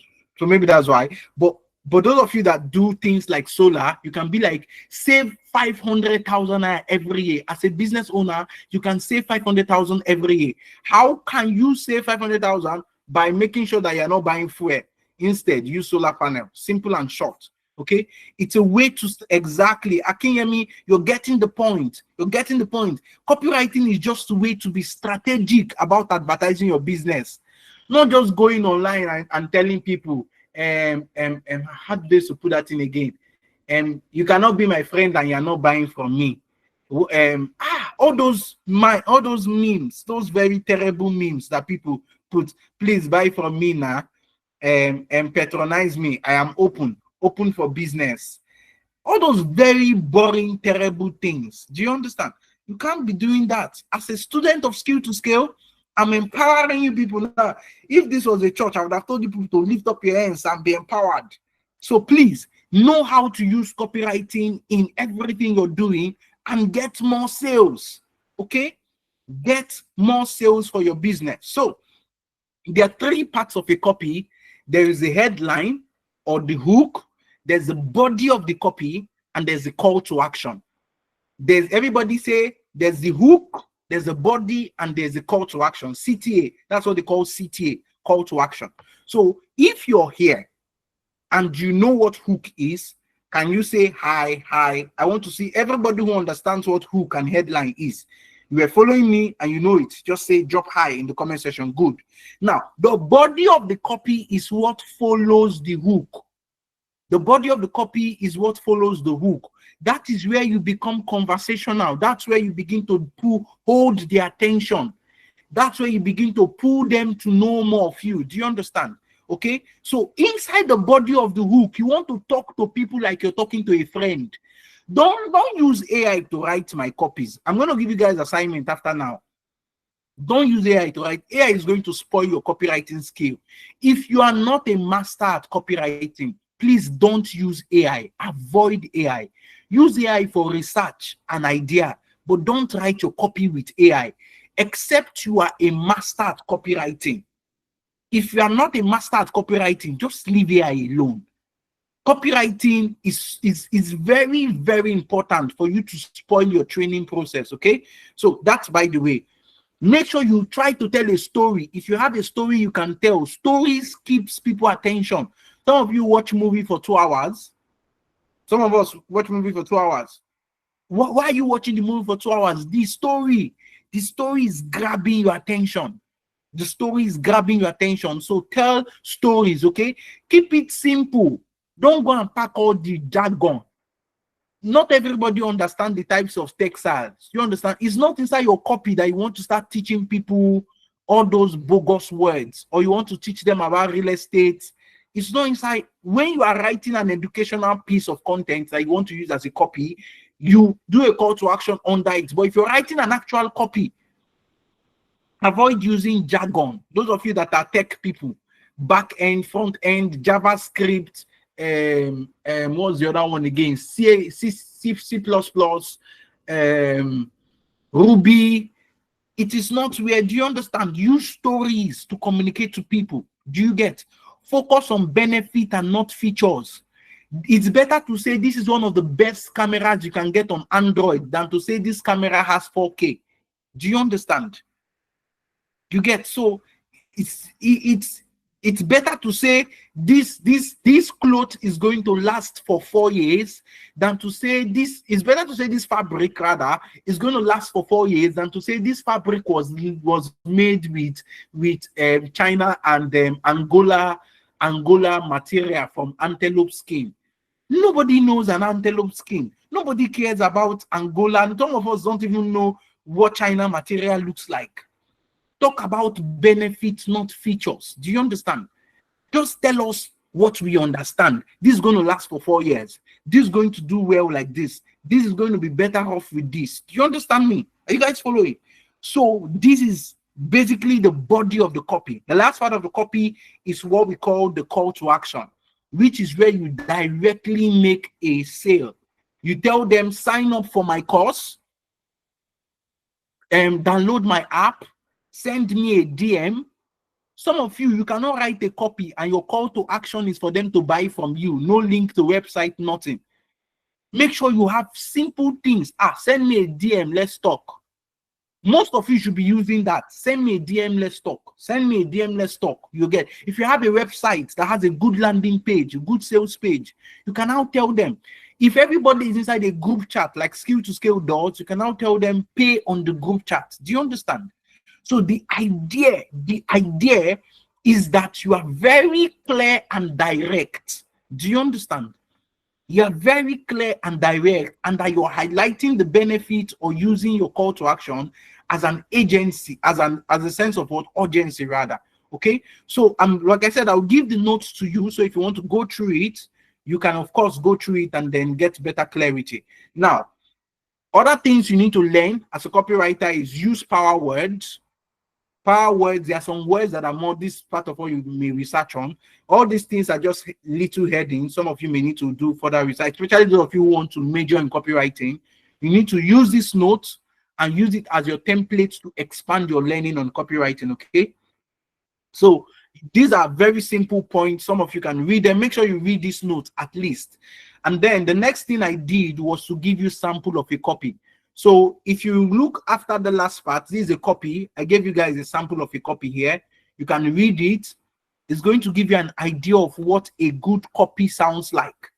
[SPEAKER 1] maybe that's why. But But those of you that do things like solar, you can be like, save 500,000 every year. As a business owner, you can save 500,000 every year. How can you save 500,000? By making sure that you're not buying fuel. Instead, use solar panel. Simple and short. Okay, it's a way to exactly. Akinyemi, you're getting the point. You're getting the point. Copywriting is just a way to be strategic about advertising your business, not just going online and telling people, how do they to put that in again? You cannot be my friend and you're not buying from me. All those memes, those very terrible memes that people put. Please buy from me now. And patronize me. I am open for business. All those very boring, terrible things. Do you understand? You can't be doing that. As a student of Skill to Scale, I'm empowering you people now. If this was a church, I would have told you people to lift up your hands and be empowered. So please know how to use copywriting in everything you're doing and get more sales. Okay? Get more sales for your business. So there are three parts of a copy. There is a headline or the hook, there's the body of the copy, and there's the call to action. Everybody say there's the hook, there's the body, and there's the call to action. CTA, that's what they call CTA, call to action. So if you're here and you know what hook is, can you say hi? I want to see everybody who understands what hook and headline is. You are following me and you know it. Just say drop hi in the comment section. Good. Now, the body of the copy is what follows the hook. The body of the copy is what follows the hook. That is where you become conversational. That's where you begin to hold their attention. That's where you begin to pull them to know more of you. Do you understand? Okay. So inside the body of the hook, you want to talk to people like you're talking to a friend. Don't use AI to write my copies. I'm going to give you guys assignment after now. Don't use AI to write. AI is going to spoil your copywriting skill. If you are not a master at copywriting, please don't use AI. Avoid AI. Use AI for research and idea, but don't write your copy with AI, except you are a master at copywriting. If you are not a master at copywriting, just leave AI alone. Copywriting is very, very important for you to spoil your training process, okay? So that's by the way. Make sure you try to tell a story. If you have a story you can tell. Stories keeps people attention. Some of you watch movie for 2 hours. Some of us watch movie for 2 hours. Why are you watching the movie for 2 hours? The story is grabbing your attention. The story is grabbing your attention. So tell stories, okay? Keep it simple. Don't go and pack all the jargon. Not everybody understands the types of textiles. You understand? It's not inside your copy that you want to start teaching people all those bogus words, or you want to teach them about real estate. It's not inside. When you are writing an educational piece of content that you want to use as a copy, you do a call to action under it. But if you're writing an actual copy, avoid using jargon. Those of you that are tech people, back end, front end, JavaScript, what's the other one again? C++, Ruby. It is not where. Do you understand? Use stories to communicate to people. Do you get? Focus on benefit and not features. It's better to say this is one of the best cameras you can get on Android than to say this camera has 4K. Do you understand? You get? So it's better to say this cloth is going to last for 4 years than to say this. It's better to say this fabric rather is going to last for 4 years than to say this fabric was made with China and Angola material from antelope skin. Nobody knows an antelope skin. Nobody cares about Angola. And some of us don't even know what China material looks like. Talk about benefits, not features. Do you understand? Just tell us what we understand. This is going to last for 4 years. This is going to do well like this. This is going to be better off with this. Do you understand me? Are you guys following? So this is basically the body of the copy. The last part of the copy is what we call the call to action, which is where you directly make a sale. You tell them, sign up for my course, download my app, send me a DM, Some of you cannot write a copy and your call to action is for them to buy from you. No link to website, nothing. Make sure you have simple things. Send me a DM, let's talk. Most of you should be using that. Send me a DM, let's talk. Send me a DM, let's talk. You get. If you have a website that has a good landing page, a good sales page, you can now tell them. If everybody is inside a group chat like Skill to Scale does, you can now tell them pay on the group chat. Do you understand? So the idea is that you are very clear and direct. Do you understand? You are very clear and direct, and that you're highlighting the benefit or using your call to action as an agency, as a sense of what urgency rather. Okay. So like I said, I'll give the notes to you. So if you want to go through it, you can of course go through it and then get better clarity. Now, other things you need to learn as a copywriter is use power words. Power words, there are some words that are more, this part of what you may research on. All these things are just little headings. Some of you may need to do further research, especially those of you who want to major in copywriting. You need to use this note and use it as your template to expand your learning on copywriting, okay? So these are very simple points. Some of you can read them. Make sure you read this note at least. And then the next thing I did was to give you sample of a copy. So if you look after the last part, this is a copy. I gave you guys a sample of a copy here. You can read it. It's going to give you an idea of what a good copy sounds like.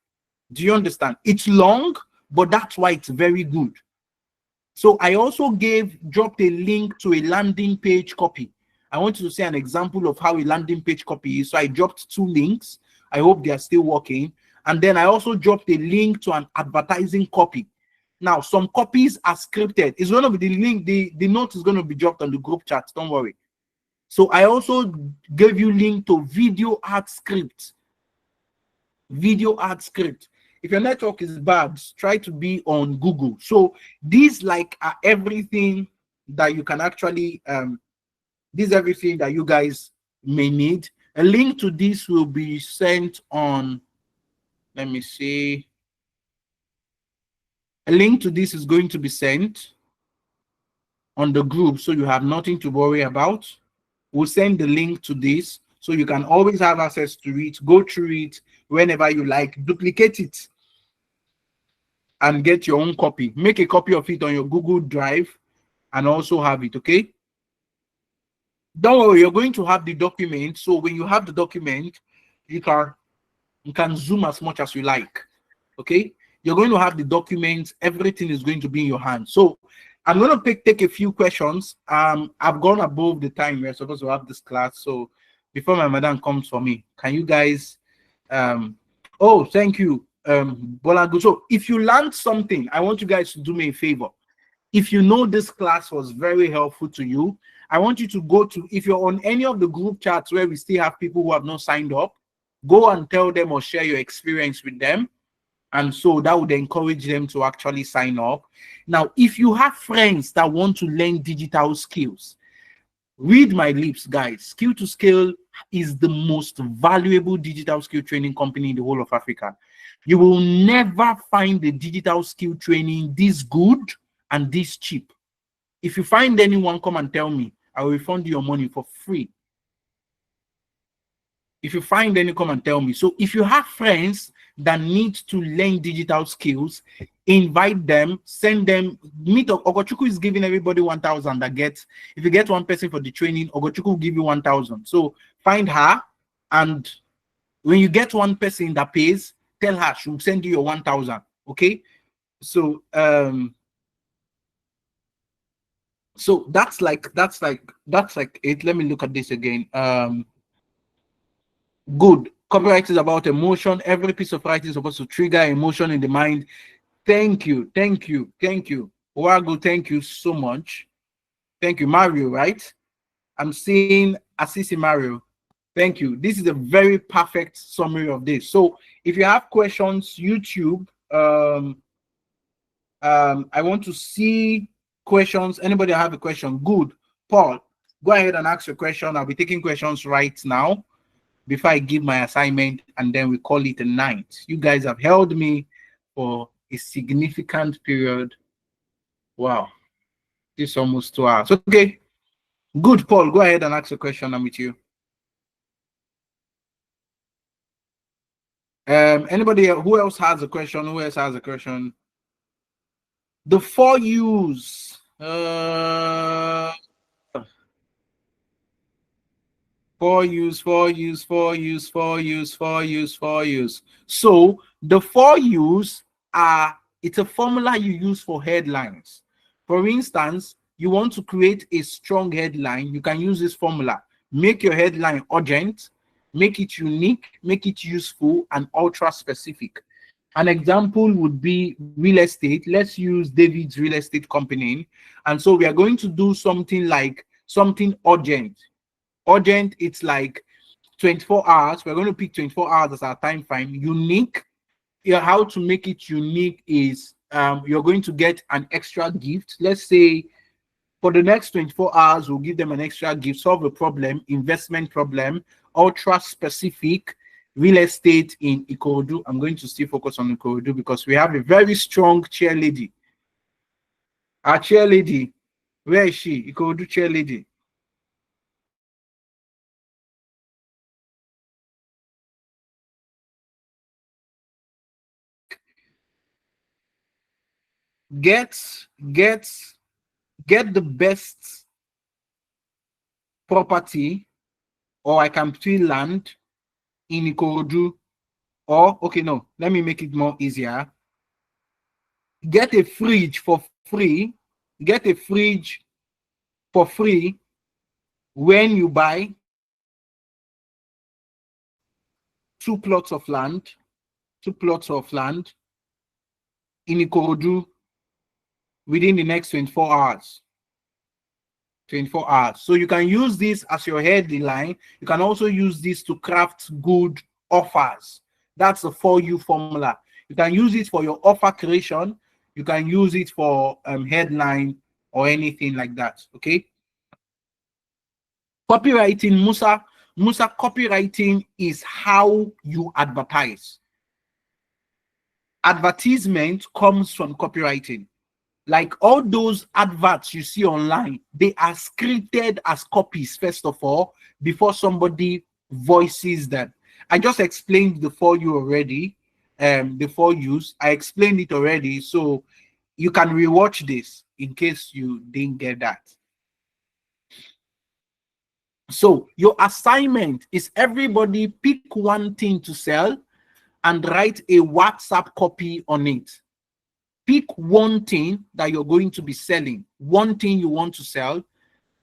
[SPEAKER 1] Do you understand? It's long, but that's why it's very good. So I also dropped a link to a landing page copy. I want you to see an example of how a landing page copy is. So I dropped 2 links. I hope they are still working. And then I also dropped a link to an advertising copy. Now, some copies are scripted. It's going to be the link, the note is going to be dropped on the group chat. Don't worry. So I also gave you link to video ad script. Video ad script. If your network is bad, try to be on Google. So these like are everything that you can actually, this is everything that you guys may need. A link to this will be sent on, let me see. A link to this is going to be sent on the group, so you have nothing to worry about. We'll send the link to this, so you can always have access to it, go through it whenever you like, duplicate it, and get your own copy. Make a copy of it on your Google Drive and also have it, okay? Don't worry, you're going to have the document, so when you have the document, you can zoom as much as you like, okay? You're going to have the documents. Everything is going to be in your hands. So I'm going to take a few questions. I've gone above the time we're supposed to have this class. So before my madam comes for me, can you guys, oh, thank you, Bolagu. So if you learned something, I want you guys to do me a favor. If you know this class was very helpful to you, I want you to go to, if you're on any of the group chats where we still have people who have not signed up, go and tell them or share your experience with them. And so that would encourage them to actually sign up. Now, if you have friends that want to learn digital skills, read my lips, guys. Skill to Scale is the most valuable digital skill training company in the whole of Africa. You will never find the digital skill training this good and this cheap. If you find anyone, come and tell me. I will refund you your money for free. If you find any, come and tell me. So if you have friends that need to learn digital skills, invite them, send them. Meet Ogochukwu is giving everybody 1,000 that gets. If you get one person for the training, Ogochukwu will give you 1,000. So find her, and when you get one person that pays, tell her she'll send you your 1,000. Okay. So so that's like it. Let me look at this again. Good. Copyright is about emotion. Every piece of writing is supposed to trigger emotion in the mind. Thank you. Thank you. Thank you. Wago, thank you so much. Thank you. Mario, right? I'm seeing Assisi Mario. Thank you. This is a very perfect summary of this. So if you have questions, YouTube, I want to see questions. Anybody have a question? Good. Paul, go ahead and ask your question. I'll be taking questions right now before I give my assignment, and then we call it a night. You guys have held me for a significant period. Wow. This is almost 2 hours. Okay. Good, Paul. Go ahead and ask a question. I'm with you. Anybody who else has a question? Who else has a question? The 4 U's. Four use. So the 4 U's are, it's a formula you use for headlines. For instance, you want to create a strong headline, you can use this formula. Make your headline urgent, make it unique, make it useful, and ultra specific. An example would be real estate. Let's use David's real estate company. And so we are going to do something like something urgent. Urgent, it's like 24 hours. We're going to pick 24 hours as our time frame. Unique, how to make it unique is you're going to get an extra gift. Let's say for the next 24 hours, we'll give them an extra gift, solve a problem, investment problem, ultra specific, real estate in Ikorodu. I'm going to still focus on Ikorodu because we have a very strong chairlady. Our chairlady, where is she? Ikorodu chairlady. Get the best property, or I can put land in Ikorodu, or okay, no, let me make it more easier. Get a fridge for free. Get a fridge for free when you buy 2 plots of land, in Ikorodu within the next 24 hours. 24 hours. So you can use this as your headline. You can also use this to craft good offers. That's the 4U formula. You can use it for your offer creation. You can use it for headline or anything like that. Okay. Copywriting, Musa, copywriting is how you advertise. Advertisement comes from copywriting. Like all those adverts you see online, they are scripted as copies, first of all, before somebody voices them. I just explained the 4U already, the 4U's. I explained it already, so you can rewatch this in case you didn't get that. So your assignment is everybody pick one thing to sell and write a WhatsApp copy on it. Pick one thing that you're going to be selling, one thing you want to sell,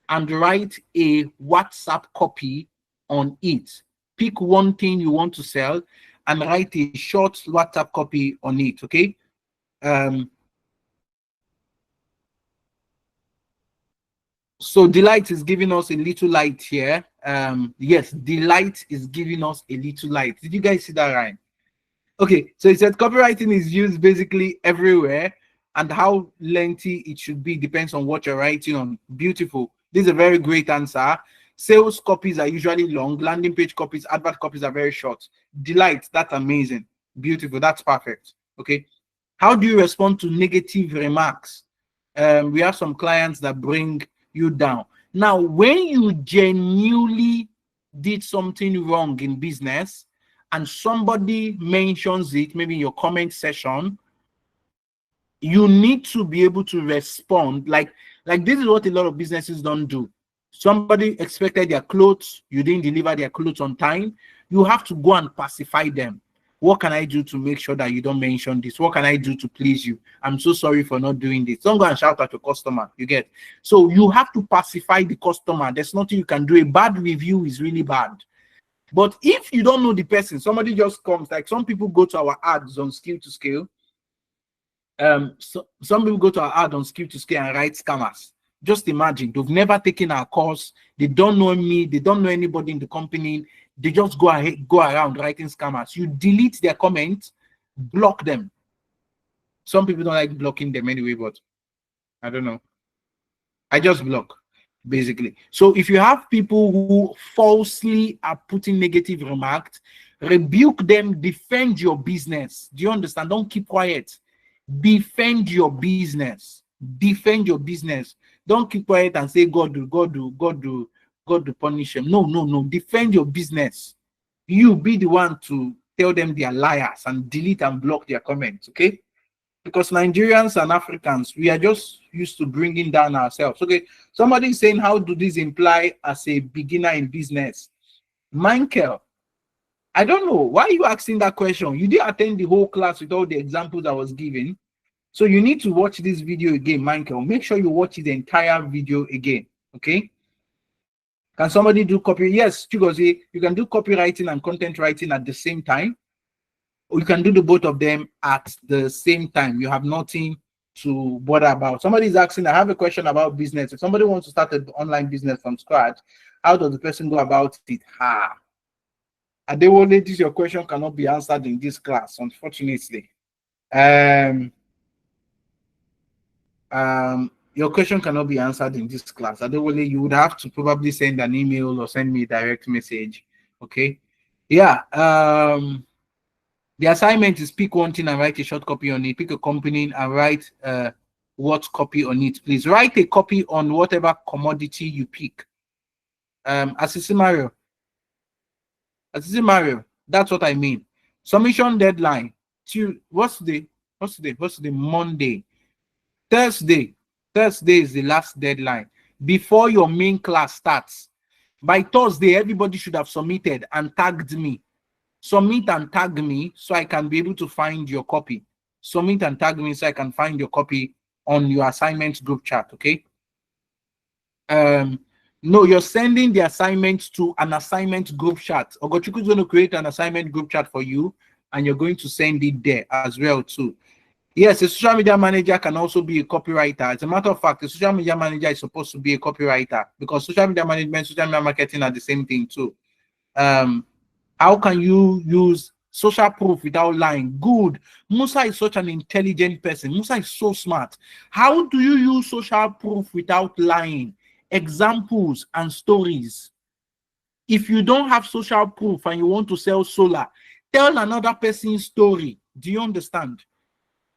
[SPEAKER 1] and write a WhatsApp copy on it. Pick one thing you want to sell and write a short WhatsApp copy on it, okay? So Delight is giving us a little light here. Yes, Delight is giving us a little light. Did you guys see that right? Okay, so it said copywriting is used basically everywhere, and how lengthy it should be depends on what you're writing on. Beautiful. This is a very great answer. Sales copies are usually long. Landing page copies, advert copies are very short. Delight, that's amazing. Beautiful, that's perfect. Okay. How do you respond to negative remarks? We have some clients that bring you down. Now, when you genuinely did something wrong in business, and somebody mentions it, maybe in your comment section, you need to be able to respond. Like this is what a lot of businesses don't do. Somebody expected their clothes, you didn't deliver their clothes on time. You have to go and pacify them. What can I do to make sure that you don't mention this? What can I do to please you? I'm so sorry for not doing this. Don't go and shout at your customer. You get? So you have to pacify the customer. There's nothing you can do. A bad review is really bad. But if you don't know the person, somebody just comes, like some people go to our ads on Skill to Scale. So some people go to our ad on Skill to Scale and write scammers. Just imagine, they've never taken our course, they don't know me, they don't know anybody in the company, they just go around writing scammers. You delete their comments, block them. Some people don't like blocking them anyway, but I don't know. I just block, basically. So if you have people who falsely are putting negative remarks, rebuke them, defend your business. Do you understand? Don't keep quiet. Defend your business. Defend your business. Don't keep quiet and say God do punish him. No. Defend your business. You be the one to tell them they are liars and delete and block their comments, okay? Because Nigerians and Africans, we are just used to bringing down ourselves. Okay, somebody is saying, how do this imply as a beginner in business? Michael, I don't know. Why are you asking that question? You didn't attend the whole class with all the examples I was giving. So you need to watch this video again, Michael. Make sure you watch the entire video again, okay? Can somebody do copy? Yes, Chigozie, you can do copywriting and content writing at the same time. Or you can do the both of them at the same time. You have nothing to bother about. Somebody is asking, I have a question about business. If somebody wants to start an online business from scratch, how does the person go about it? Adewole, this your question cannot be answered in this class, unfortunately. Your question cannot be answered in this class. Adewole, you would have to probably send an email or send me a direct message. Okay. Yeah. The assignment is pick one thing and write a short copy on it. Pick a company and write what copy on it. Please write a copy on whatever commodity you pick. Assistant Mario, that's what I mean. Submission deadline to what's the Monday. Thursday is the last deadline before your main class starts. By Thursday, everybody should have submitted and tagged me. Submit and tag me so I can be able to find your copy. Submit and tag me so I can find your copy on your assignment group chat, okay? No, you're sending the assignment to an assignment group chat. Ogochukwu is going to create an assignment group chat for you, and you're going to send it there as well too. Yes, a social media manager can also be a copywriter. As a matter of fact, a social media manager is supposed to be a copywriter because social media management, social media marketing are the same thing too. How can you use social proof without lying? Good. Musa is such an intelligent person. Musa is so smart. How do you use social proof without lying? Examples and stories. If you don't have social proof and you want to sell solar, tell another person's story. Do you understand?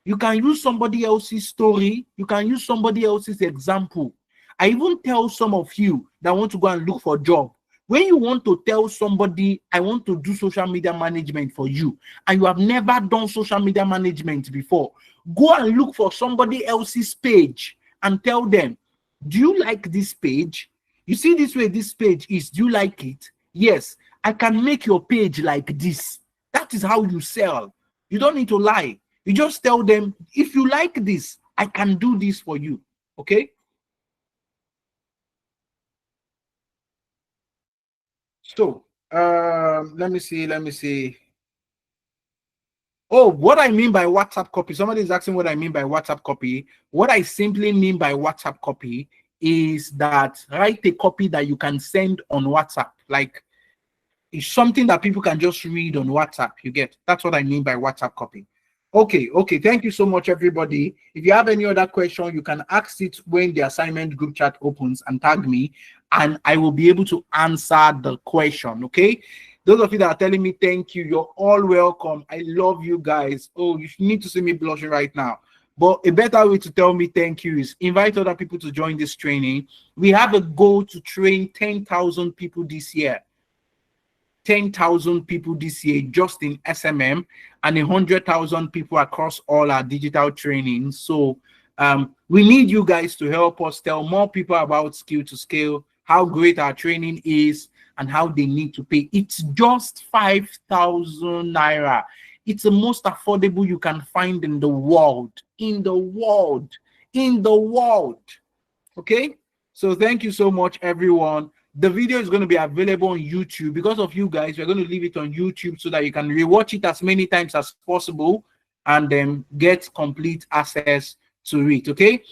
[SPEAKER 1] You can use somebody else's story. You can use somebody else's example. I even tell some of you that want to go and look for a job. When you want to tell somebody, I want to do social media management for you, and you have never done social media management before, go and look for somebody else's page and tell them, do you like this page? You see this way this page is, do you like it? Yes, I can make your page like this. That is how you sell. You don't need to lie. You just tell them, if you like this, I can do this for you. Okay? So, let me see. Oh, what I mean by WhatsApp copy. Somebody is asking what I mean by WhatsApp copy. What I simply mean by WhatsApp copy is that write a copy that you can send on WhatsApp. Like, it's something that people can just read on WhatsApp. You get? That's what I mean by WhatsApp copy. Okay. Thank you so much, everybody. If you have any other question, you can ask it when the assignment group chat opens and tag me, and I will be able to answer the question. Okay. Those of you that are telling me thank you, you're all welcome. I love you guys. Oh, you need to see me blushing right now. But a better way to tell me thank you is invite other people to join this training. We have a goal to train 10,000 people this year. 10,000 people this year just in SMM, and 100,000 people across all our digital trainings. So we need you guys to help us tell more people about Skill to Scale, how great our training is, and how they need to pay. It's just 5,000 naira. It's the most affordable you can find in the world. Okay? So thank you so much, everyone. The video is going to be available on YouTube. Because of you guys, we're going to leave it on YouTube so that you can rewatch it as many times as possible and then get complete access to it. Okay?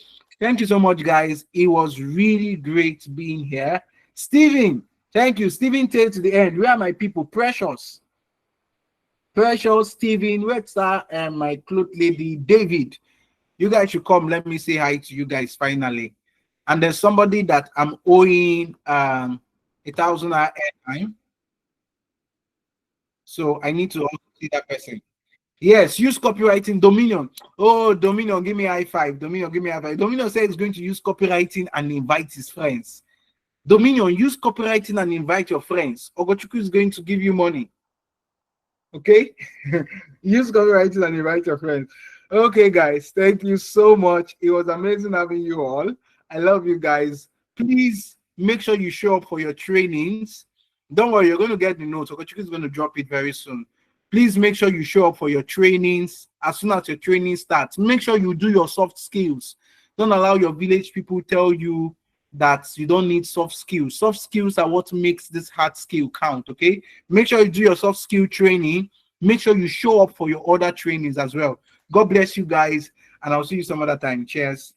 [SPEAKER 1] Thank you so much, guys. It was really great being here. Steven, thank you. Steven, stay to the end. Where are my people? Precious, Steven, where's that? And my cloth lady, David. You guys should come. Let me say hi to you guys finally. And there's somebody that I'm owing 1,000 airtime. So I need to also see that person. Yes, use copywriting. Dominion. Oh, Dominion, give me a high five. Dominion, give me a high five. Dominion said he's going to use copywriting and invite his friends. Dominion, use copywriting and invite your friends. Ogochukwu is going to give you money.
[SPEAKER 2] Okay. Use copywriting and invite your friends. Okay, guys, thank you so much. It was amazing having you all. I love you guys.
[SPEAKER 1] Please make sure you show up for your trainings. Don't worry, you're going to get the notes. Okachukwu is going to drop it very soon. Please make sure you show up for your trainings as soon as your training starts. Make sure you do your soft skills. Don't allow your village people tell you that you don't need soft skills. Soft skills are what makes this hard skill count, okay? Make sure you do your soft skill training. Make sure you show up for your other trainings as well. God bless you guys, and I'll see you some other time. Cheers.